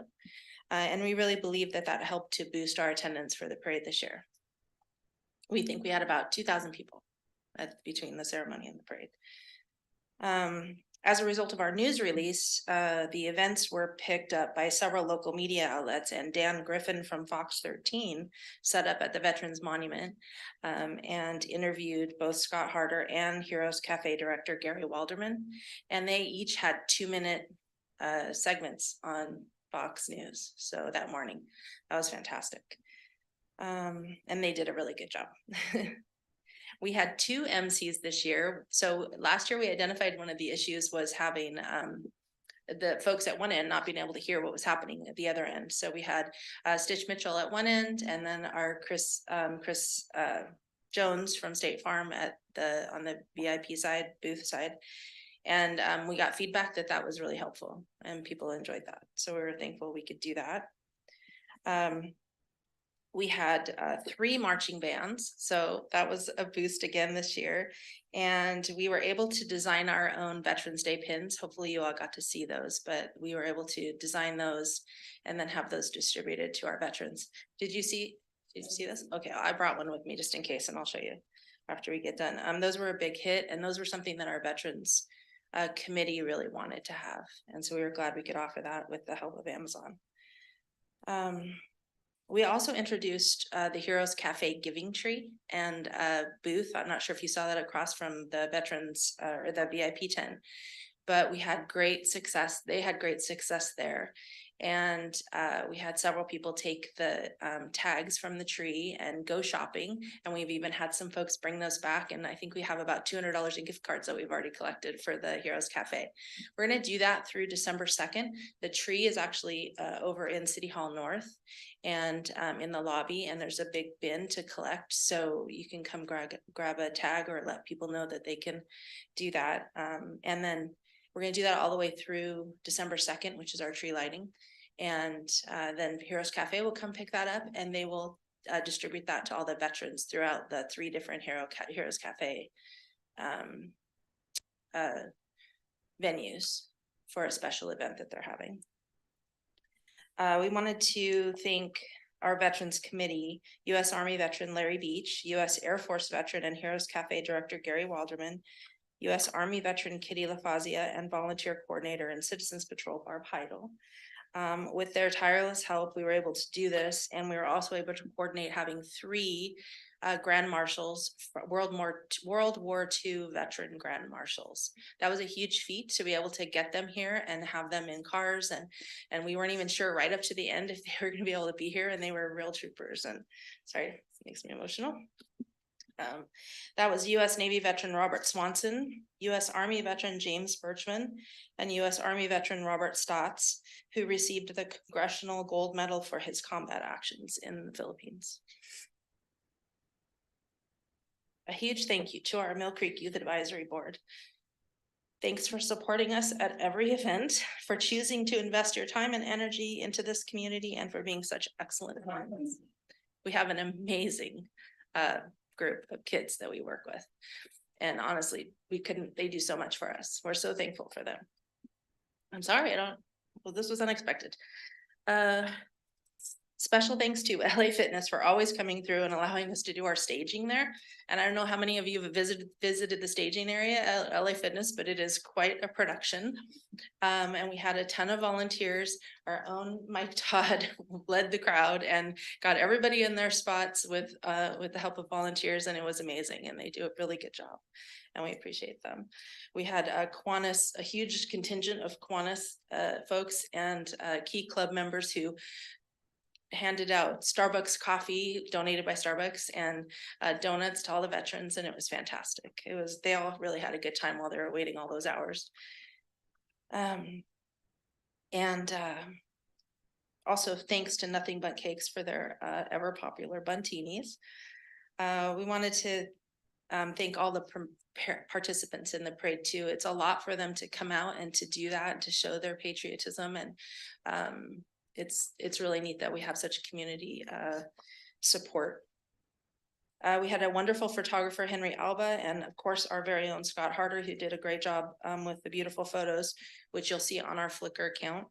And we really believe that that helped to boost our attendance for the parade this year. We think we had about 2,000 people between the ceremony and the parade. As a result of our news release, the events were picked up by several local media outlets, and Dan Griffin from Fox 13 set up at the Veterans Monument and interviewed both Scott Harder and Heroes Cafe director Gary Walderman, and they each had 2-minute segments on Fox News. So that morning, that was fantastic. And they did a really good job. We had 2 MCs this year. So last year we identified one of the issues was having the folks at one end not being able to hear what was happening at the other end. So we had Stitch Mitchell at one end, and then our Chris Jones from State Farm on the VIP side, booth side. And we got feedback that was really helpful and people enjoyed that. So we were thankful we could do that. We had 3 marching bands, so that was a boost again this year. And we were able to design our own Veterans Day pins. Hopefully you all got to see those, but we were able to design those and then have those distributed to our veterans. Did you see this? Okay, I brought one with me just in case, and I'll show you after we get done. Those were a big hit, and those were something that our veterans committee really wanted to have. And so we were glad we could offer that with the help of Amazon. We also introduced the Heroes Cafe Giving Tree and a booth. I'm not sure if you saw that across from the veterans or the VIP tent, but we had great success. They had great success there. And we had several people take the tags from the tree and go shopping. And we've even had some folks bring those back. And I think we have about $200 in gift cards that we've already collected for the Heroes Cafe. We're going to do that through December 2nd. The tree is actually over in City Hall North and in the lobby. And there's a big bin to collect. So you can come grab a tag or let people know that they can do that. And then we're going to do that all the way through December 2nd, which is our tree lighting. And then Heroes Cafe will come pick that up, and they will distribute that to all the veterans throughout the 3 different Heroes Cafe venues for a special event that they're having. We wanted to thank our Veterans Committee, U.S. Army veteran Larry Beach, U.S. Air Force veteran and Heroes Cafe director Gary Walderman, U.S. Army veteran Kitty LaFazia, and volunteer coordinator and Citizens Patrol Barb Heidel. With their tireless help, we were able to do this, and we were also able to coordinate having 3 Grand Marshals, World War II veteran Grand Marshals. That was a huge feat to be able to get them here and have them in cars, and we weren't even sure right up to the end if they were going to be able to be here, and they were real troopers. And sorry, it makes me emotional. That was U.S. Navy veteran Robert Swanson, U.S. Army veteran James Birchman, and U.S. Army veteran Robert Stotts, who received the Congressional Gold Medal for his combat actions in the Philippines. A huge thank you to our Mill Creek Youth Advisory Board. Thanks for supporting us at every event, for choosing to invest your time and energy into this community, and for being such excellent partners. We have an amazing group of kids that we work with. And honestly, they do so much for us. We're so thankful for them. I'm sorry, well, this was unexpected. Special thanks to LA Fitness for always coming through and allowing us to do our staging there. And I don't know how many of you have visited the staging area at LA Fitness, but it is quite a production. And we had a ton of volunteers. Our own Mike Todd led the crowd and got everybody in their spots with the help of volunteers, and it was amazing. And they do a really good job, and we appreciate them. We had a huge contingent of Kiwanis folks and key club members who handed out Starbucks coffee donated by Starbucks and donuts to all the veterans, and it was fantastic. They all really had a good time while they were waiting all those hours. Also thanks to Nothing But Cakes for their ever popular buntinis. We wanted to thank all the participants in the parade too. It's a lot for them to come out and to do that and to show their patriotism, and it's really neat that we have such a community support. We had a wonderful photographer, Henry Alba, and of course our very own Scott Harder, who did a great job with the beautiful photos, which you'll see on our Flickr account.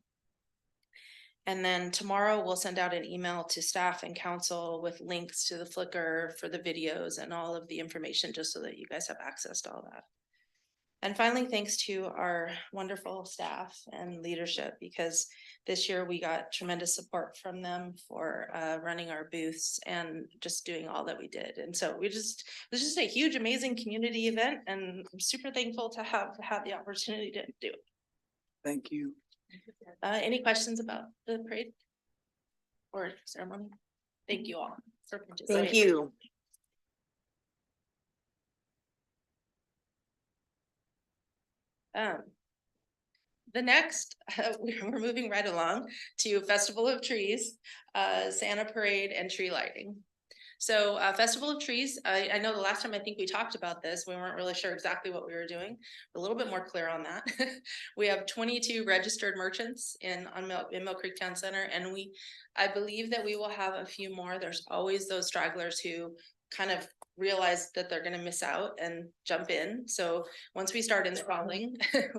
And then tomorrow we'll send out an email to staff and council with links to the Flickr for the videos and all of the information, just so that you guys have access to all that. And finally, thanks to our wonderful staff and leadership, because this year we got tremendous support from them for running our booths and just doing all that we did. And so it was just a huge, amazing community event, and I'm super thankful to have had the opportunity to do it. Thank you. Any questions about the parade or ceremony? Thank you all for participating. Thank you. The next, we're moving right along to Festival of Trees, Santa Parade, and tree lighting. So Festival of Trees, I know the last time I think we talked about this, we weren't really sure exactly what we were doing. We're a little bit more clear on that. We have 22 registered merchants in Mill Creek Town Center, and I believe that we will have a few more. There's always those stragglers who kind of realize that they're going to miss out and jump in. So once we start installing,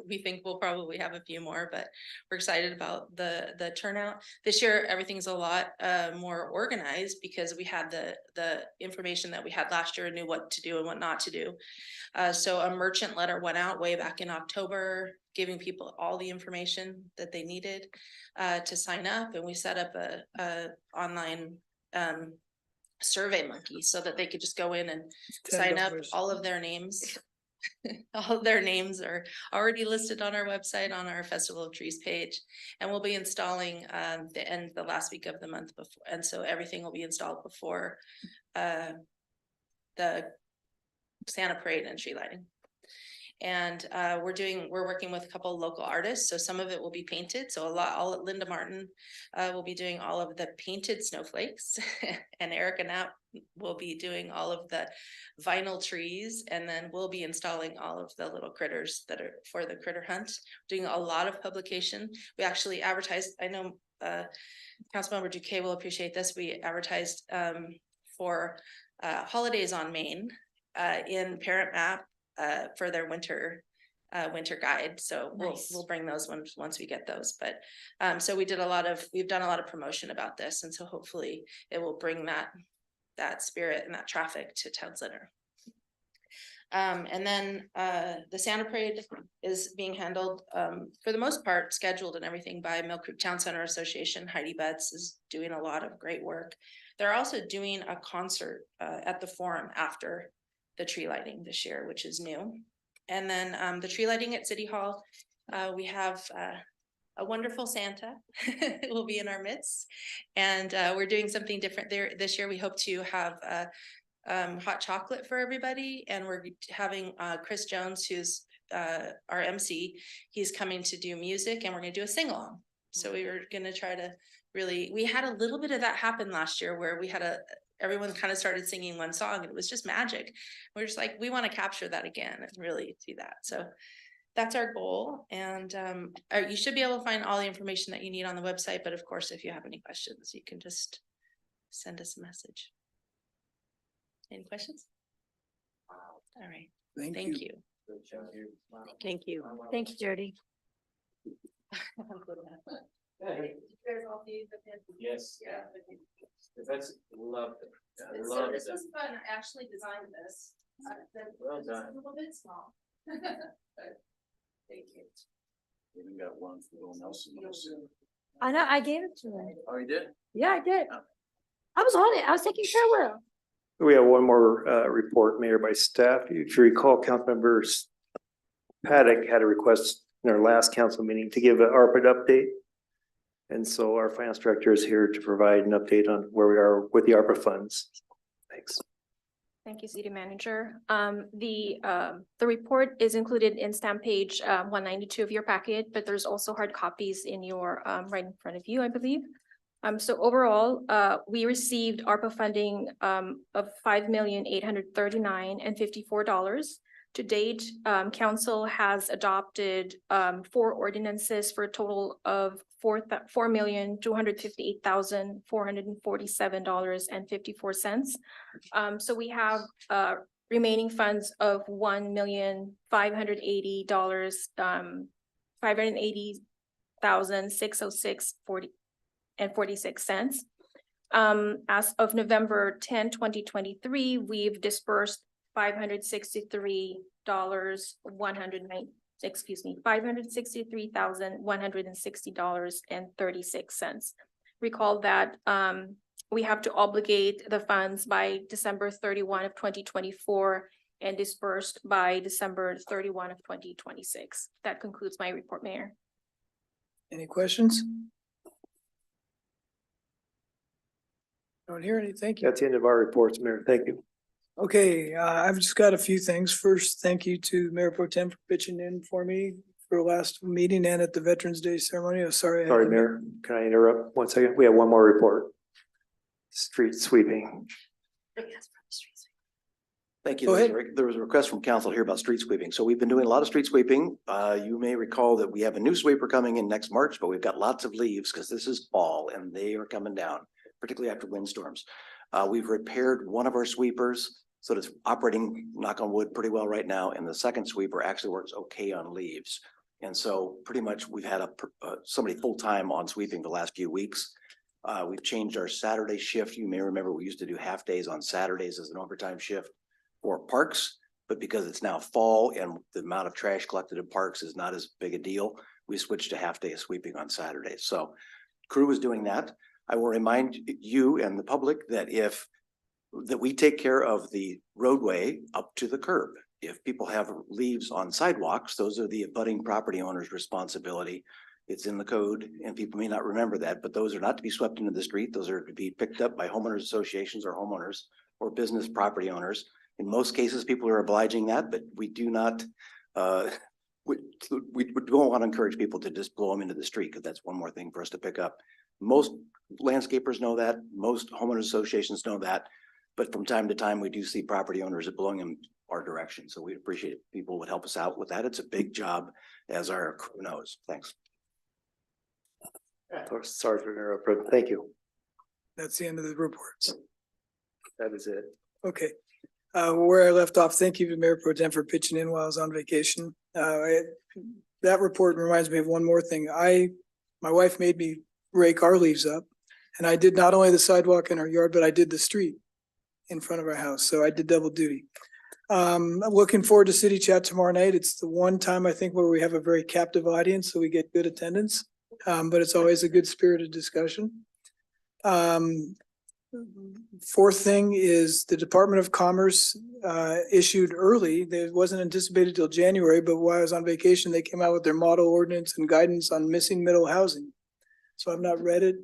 we think we'll probably have a few more, but we're excited about the turnout. This year, everything's a lot more organized because we had the information that we had last year and knew what to do and what not to do. So a merchant letter went out way back in October, giving people all the information that they needed to sign up. And we set up a online Survey Monkey so that they could just go in and sign up. All of their names all of their names are already listed on our website on our Festival of Trees page, and we'll be installing the last week of the month before, and so everything will be installed before the Santa Parade and tree lighting. And we're working with a couple of local artists, so some of it will be painted. So Linda Martin will be doing all of the painted snowflakes, and Erica Knapp will be doing all of the vinyl trees, and then we'll be installing all of the little critters that are for the critter hunt. Doing a lot of publication. We actually advertised. I know Councilmember Duque will appreciate this. We advertised for Holidays on Main in Parent Map for their winter winter guide, so Nice. we'll bring those once we get those, but so we've done a lot of promotion about this, and so hopefully it will bring that spirit and that traffic to town center. And then the Santa Parade is being handled for the most part scheduled and everything by Mill Creek Town Center Association. Heidi Betts is doing a lot of great work. They're also doing a concert at the Forum after the tree lighting this year, which is new. And then the tree lighting at City Hall, we have a wonderful Santa will be in our midst, and we're doing something different there this year. We hope to have hot chocolate for everybody, and we're having Chris Jones, who's our MC. He's coming to do music, and we're going to do a sing-along. So we were going to try to we had a little bit of that happen last year where we had everyone kind of started singing one song, and it was just magic. We're just like, we want to capture that again and really do that. So that's our goal. And you should be able to find all the information that you need on the website. But of course, if you have any questions, you can just send us a message. Any questions? All right. Thank you. Thank you. Thank you, Jody. Yes. Yeah. That's love. So this was fun. I actually designed this. Well It's done. a little bit small. But thank you. Even got one for little Nelson. I know, I gave it to her. Oh, you did? Yeah, I did. I was on it. I was taking care of her. We have one more report, Mayor, by staff. If you recall, Councilmember Paddock had a request in our last council meeting to give an ARPA update. And so our finance director is here to provide an update on where we are with the ARPA funds. Thanks. Thank you, City Manager. The report is included in stamp page 192 of your packet, but there's also hard copies in your right in front of you, I believe. So overall, we received ARPA funding of $5,839,054. To date, council has adopted 4 ordinances for a total of $4,258,447.54. So we have remaining funds of $1,580,606.46. As of November 10, 2023, we've dispersed $563,160.36. Recall that we have to obligate the funds by December 31 of 2024 and dispersed by December 31 of 2026. That concludes my report, Mayor. Any questions? Don't hear any. Thank you. That's the end of our reports, Mayor. Thank you. Okay, I've just got a few things. First, thank you to Mayor Pro Tem for pitching in for me for last meeting and at the Veterans Day ceremony. I'm sorry. Sorry, Mayor. Can I interrupt 1 second? We have one more report. Street sweeping. Thank you. Go ahead. There was a request from council here about street sweeping. So we've been doing a lot of street sweeping. You may recall that we have a new sweeper coming in next March, but we've got lots of leaves because this is fall and they are coming down, particularly after windstorms. We've repaired one of our sweepers, so it's operating, knock on wood, pretty well right now. And the second sweeper actually works okay on leaves. And so pretty much we've had somebody full-time on sweeping the last few weeks. We've changed our Saturday shift. You may remember we used to do half days on Saturdays as an overtime shift for parks, but because it's now fall and the amount of trash collected in parks is not as big a deal, we switched to half day of sweeping on Saturdays. So crew is doing that. I will remind you and the public that we take care of the roadway up to the curb. If people have leaves on sidewalks, those are the abutting property owner's responsibility. It's in the code and people may not remember that, but those are not to be swept into the street. Those are to be picked up by homeowners associations or homeowners or business property owners. In most cases, people are obliging that, but we do not, we don't want to encourage people to just blow them into the street because that's one more thing for us to pick up. Most landscapers know that, most homeowners associations know that, but from time to time, we do see property owners blowing them our direction. So we appreciate it. People would help us out with that. It's a big job, as our crew knows. Thanks. Sorry for interrupting. Thank you. That's the end of the reports. That is it. Okay. Where I left off, thank you to Mayor Pro Tem for pitching in while I was on vacation. That report reminds me of one more thing. My wife made me rake our leaves up. And I did not only the sidewalk in our yard, but I did the street in front of our house. So I did double duty. I'm looking forward to City Chat tomorrow night. It's the one time I think where we have a very captive audience, so we get good attendance. But it's always a good spirited discussion. Fourth thing is the Department of Commerce issued early. It wasn't anticipated till January, but while I was on vacation, they came out with their model ordinance and guidance on missing middle housing. So I've not read it.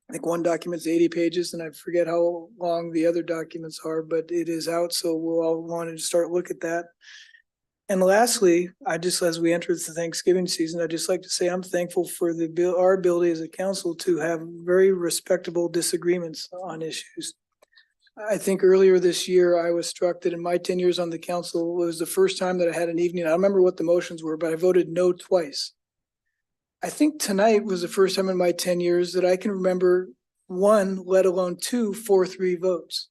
I think one document's 80 pages and I forget how long the other documents are, but it is out. So we'll all want to start look at that. And lastly, as we enter the Thanksgiving season, I'd just like to say I'm thankful for our ability as a council to have very respectable disagreements on issues. I think earlier this year, I was struck that in my 10 years on the council, it was the first time that I had an evening. I don't remember what the motions were, but I voted no twice. I think tonight was the first time in my 10 years that I can remember one, let alone two 4-3 votes.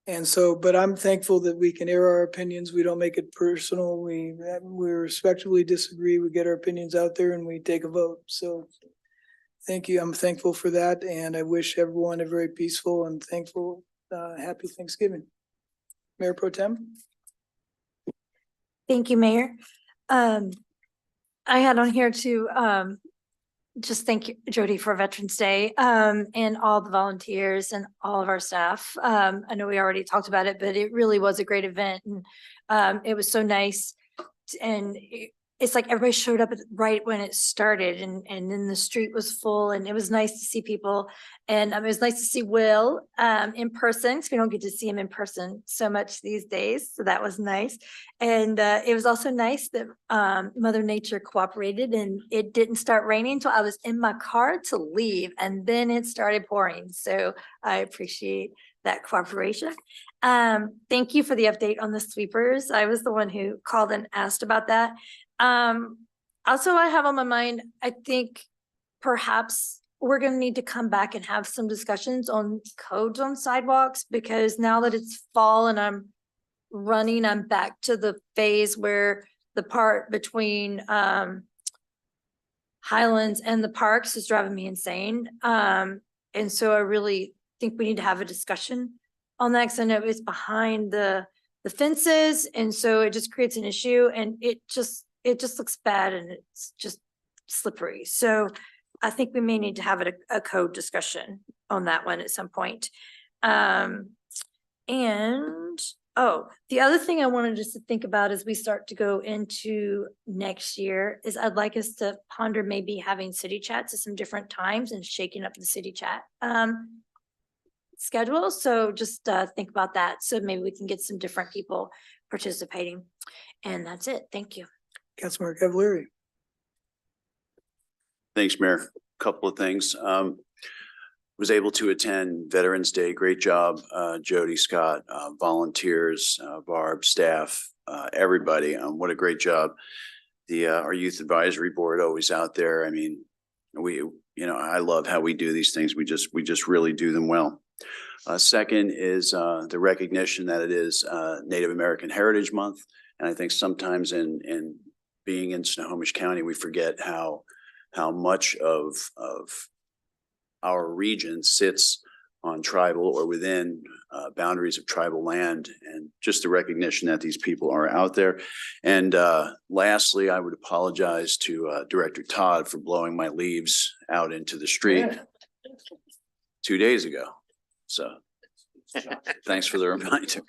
And so, but I'm thankful that we can air our opinions. We don't make it personal. We respectfully disagree. We get our opinions out there and we take a vote. So thank you. I'm thankful for that. And I wish everyone a very peaceful and thankful, happy Thanksgiving. Mayor Pro Tem. Thank you, Mayor. I had on here to just thank you, Jody, for Veterans Day and all the volunteers and all of our staff. I know we already talked about it, but it really was a great event and it was so nice. And it's like everybody showed up right when it started and then the street was full and it was nice to see people. And it was nice to see Will in person because we don't get to see him in person so much these days. So that was nice. And it was also nice that Mother Nature cooperated and it didn't start raining until I was in my car to leave and then it started pouring. So I appreciate that cooperation. Thank you for the update on the sweepers. I was the one who called and asked about that. Also, I have on my mind, I think perhaps we're going to need to come back and have some discussions on codes on sidewalks because now that it's fall and I'm back to the phase where the part between Highlands and the parks is driving me insane. And so I really think we need to have a discussion on that because I know it's behind the fences. And so it just creates an issue and it just looks bad and it's just slippery. So I think we may need to have a code discussion on that one at some point. The other thing I wanted just to think about as we start to go into next year is I'd like us to ponder maybe having city chats at some different times and shaking up the city chat schedule. So just think about that. So maybe we can get some different people participating. And that's it. Thank you. Councilmember Cavalieri. Thanks, Mayor. Couple of things. Was able to attend Veterans Day. Great job, Jody, Scott, volunteers, Barb, staff, everybody. What a great job. Our youth advisory board always out there. I mean, I love how we do these things. We just really do them well. Second is the recognition that it is Native American Heritage Month. And I think sometimes in being in Snohomish County, we forget how much of our region sits on tribal or within boundaries of tribal land, and just the recognition that these people are out there. And lastly, I would apologize to Director Todd for blowing my leaves out into the street 2 days ago. So thanks for the reminder.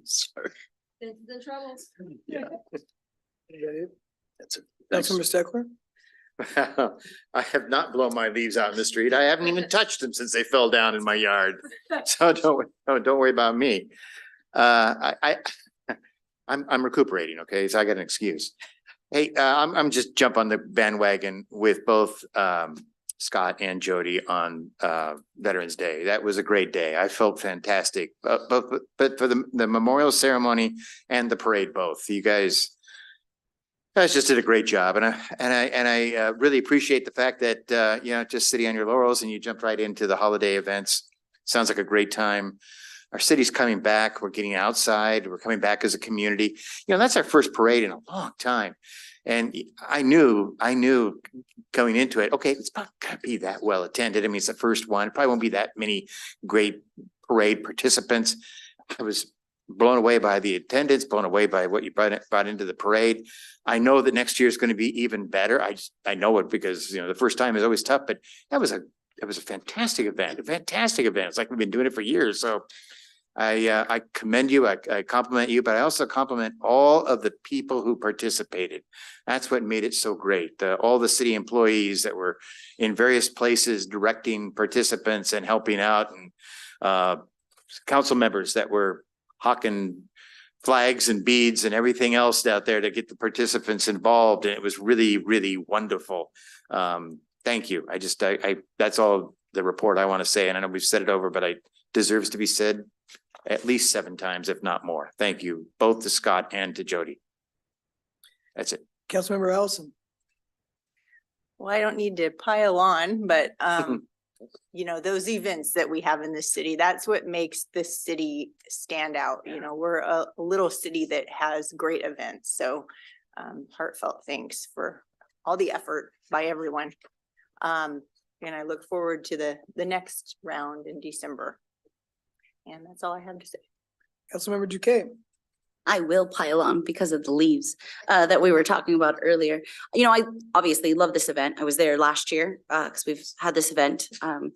Sorry. The troubles. Yeah. That's it. Councilmember Steckler. I have not blown my leaves out in the street. I haven't even touched them since they fell down in my yard. So don't worry about me. I'm recuperating. Okay, so I got an excuse. Hey, I'm just jump on the bandwagon with both Scott and Jody on Veterans Day. That was a great day. I felt fantastic. But for the memorial ceremony and the parade, both you guys just did a great job, and I really appreciate the fact that just sitting on your laurels and you jumped right into the holiday events. Sounds like a great time. our city's coming back. We're getting outside. We're coming back as a community. You know, that's our first parade in a long time. And I knew going into it, okay, it's not gonna be that well attended. I mean, it's the first one. Probably won't be that many great parade participants. I was blown away by the attendance, blown away by what you brought into the parade. I know that next year is going to be even better. I know it because, you know, the first time is always tough, but it was a fantastic event, It's like we've been doing it for years. So I commend you, I compliment you, but I also compliment all of the people who participated. That's what made it so great. All the city employees that were in various places directing participants and helping out, and council members that were hawking flags and beads and everything else out there to get the participants involved. And it was really, really wonderful. Thank you. I that's all the report I want to say. And I know we've said it over, but it deserves to be said at least 7 times, if not more. Thank you, both to Scott and to Jody. That's it. Councilmember Allison. Well, I don't need to pile on, but you know, those events that we have in this city, that's what makes this city stand out. You know, we're a little city that has great events. So heartfelt thanks for all the effort by everyone. And I look forward to the next round in December. And that's all I have to say. Councilmember Duque. I will pile on because of the leaves that we were talking about earlier. You know, I obviously love this event. I was there last year because we've had this event and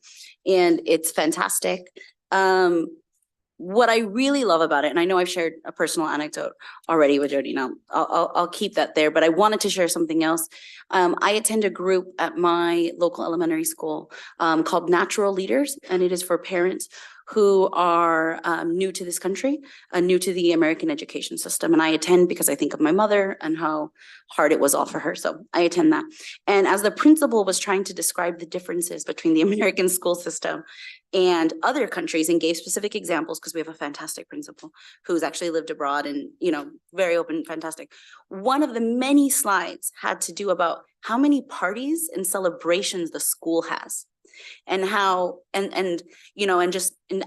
it's fantastic. What I really love about it, and I know I've shared a personal anecdote already with Jody. Now I'll keep that there, but I wanted to share something else. I attend a group at my local elementary school called Natural Leaders, and it is for parents who are new to this country, new to the American education system. And I attend because I think of my mother and how hard it was all for her. So I attend that. And as the principal was trying to describe the differences between the American school system and other countries and gave specific examples, because we have a fantastic principal who's actually lived abroad and, you know, very open, fantastic. One of the many slides had to do about how many parties and celebrations the school has. And how, and you know, and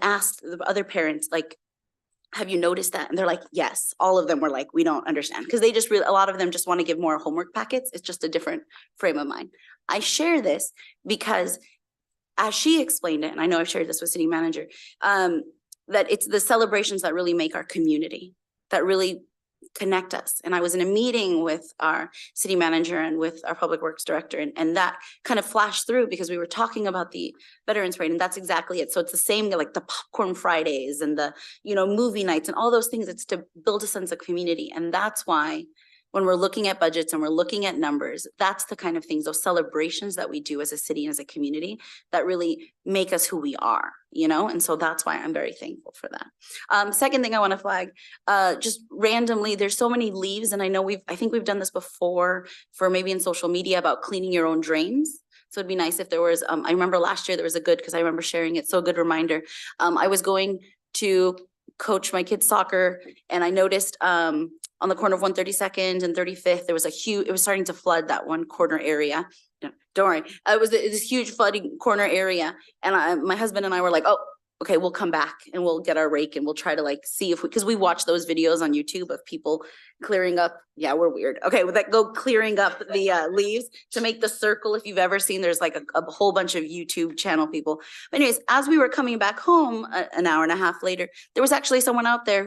asked the other parents, like, have you noticed that? And they're like, yes. All of them were like, we don't understand. Because they just really, a lot of them just want to give more homework packets. It's just a different frame of mind. I share this because as she explained it, and I know I've shared this with city manager, that it's the celebrations that really make our community, that really connect us. And I was in a meeting with our city manager and with our public works director, and that kind of flashed through because we were talking about the Veterans Parade, and that's exactly it. So it's the same, like the popcorn Fridays and the, you know, movie nights and all those things. It's to build a sense of community. And that's why when we're looking at budgets and we're looking at numbers, that's the kind of things, those celebrations that we do as a city and as a community that really make us who we are, you know? And so that's why I'm very thankful for that. Second thing I want to flag, just randomly, there's so many leaves, and I know I think we've done this before for maybe in social media about cleaning your own drains. So it'd be nice if there was, I remember last year there was a good, because I remember sharing it, so a good reminder. I was going to coach my kids' soccer, and I noticed on the corner of 132nd and 35th, there was it was starting to flood that one corner area. Don't worry, it was this huge flooding corner area. And my husband and I were like, oh, okay, we'll come back and we'll get our rake and we'll try to like see if because we watch those videos on YouTube of people clearing up. Yeah, we're weird. Okay, go clearing up the leaves to make the circle. If you've ever seen, there's like a whole bunch of YouTube channel people. But anyways, as we were coming back home an hour and a half later, there was actually someone out there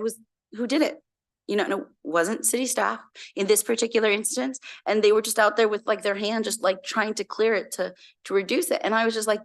who did it. You know, no, wasn't city staff in this particular instance. And they were just out there with like their hand, just like trying to clear it to reduce it. And I was just like,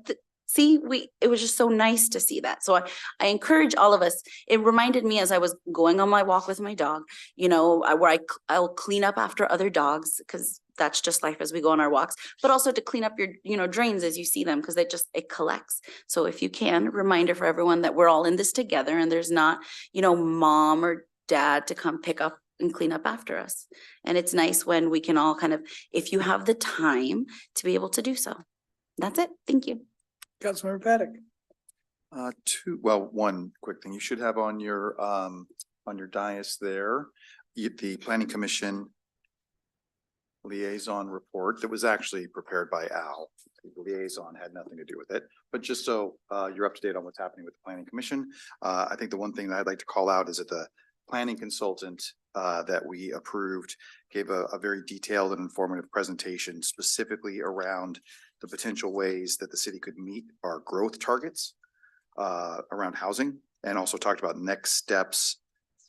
see, it was just so nice to see that. So I encourage all of us. It reminded me as I was going on my walk with my dog, you know, where I'll clean up after other dogs, because that's just life as we go on our walks, but also to clean up your, you know, drains as you see them, because it collects. So if you can, reminder for everyone that we're all in this together, and there's not, you know, mom or dad to come pick up and clean up after us. And it's nice when we can all kind of, if you have the time to be able to do so. That's it. Thank you. Councilmember Paddock. One quick thing you should have on your dais there, the Planning Commission liaison report that was actually prepared by Al. The liaison had nothing to do with it, but just so you're up to date on what's happening with the planning commission. I think the one thing that I'd like to call out is that the planning consultant that we approved gave a very detailed and informative presentation specifically around the potential ways that the city could meet our growth targets around housing, and also talked about next steps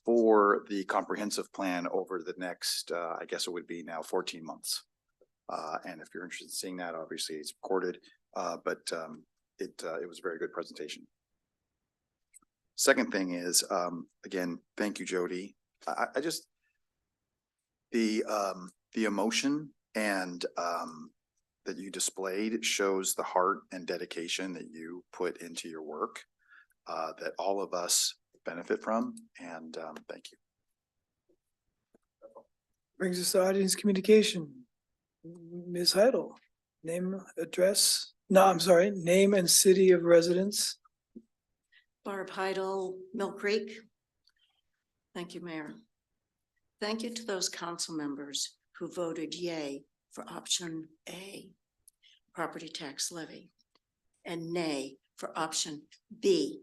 for the comprehensive plan over the next, I guess it would be now 14 months. And if you're interested in seeing that, obviously it's recorded, but it was a very good presentation. Second thing is, again, thank you, Jody. I just, the emotion and that you displayed shows the heart and dedication that you put into your work, that all of us benefit from, and thank you. Brings us to audience communication. Ms. Heidel, name, address, no, I'm sorry, name and city of residence. Barb Heidel, Mill Creek. Thank you, Mayor. Thank you to those council members who voted yay for option A, property tax levy, and nay for option B.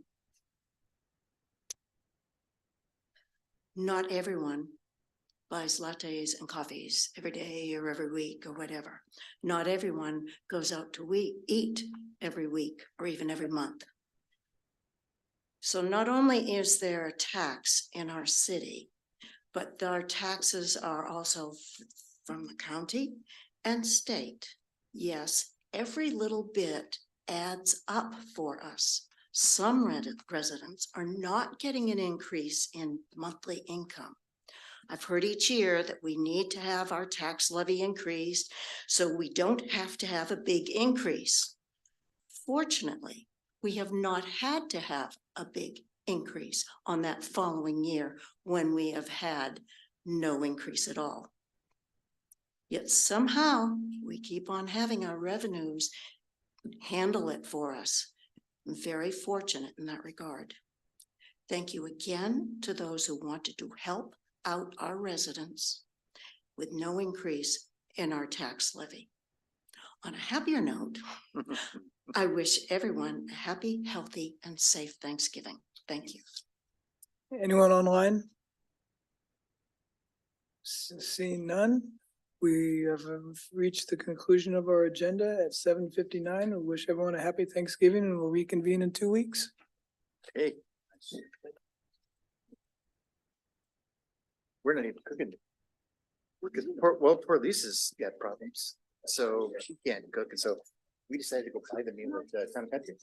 Not everyone buys lattes and coffees every day or every week or whatever. Not everyone goes out to eat every week or even every month. So not only is there a tax in our city, but our taxes are also from the county and state. Yes, every little bit adds up for us. Some residents are not getting an increase in monthly income. I've heard each year that we need to have our tax levy increased so we don't have to have a big increase. Fortunately, we have not had to have a big increase on that following year when we have had no increase at all. Yet somehow we keep on having our revenues handle it for us. I'm very fortunate in that regard. Thank you again to those who wanted to help out our residents with no increase in our tax levy. On a happier note, I wish everyone a happy, healthy, and safe Thanksgiving. Thank you. Anyone online? Seeing none, we have reached the conclusion of our agenda at 7:59. I wish everyone a happy Thanksgiving, and we'll reconvene in 2 weeks. Hey. We're not even cooking. Well, poor Lisa's got problems, so she can't cook, and so we decided to go buy the meal at Town Country.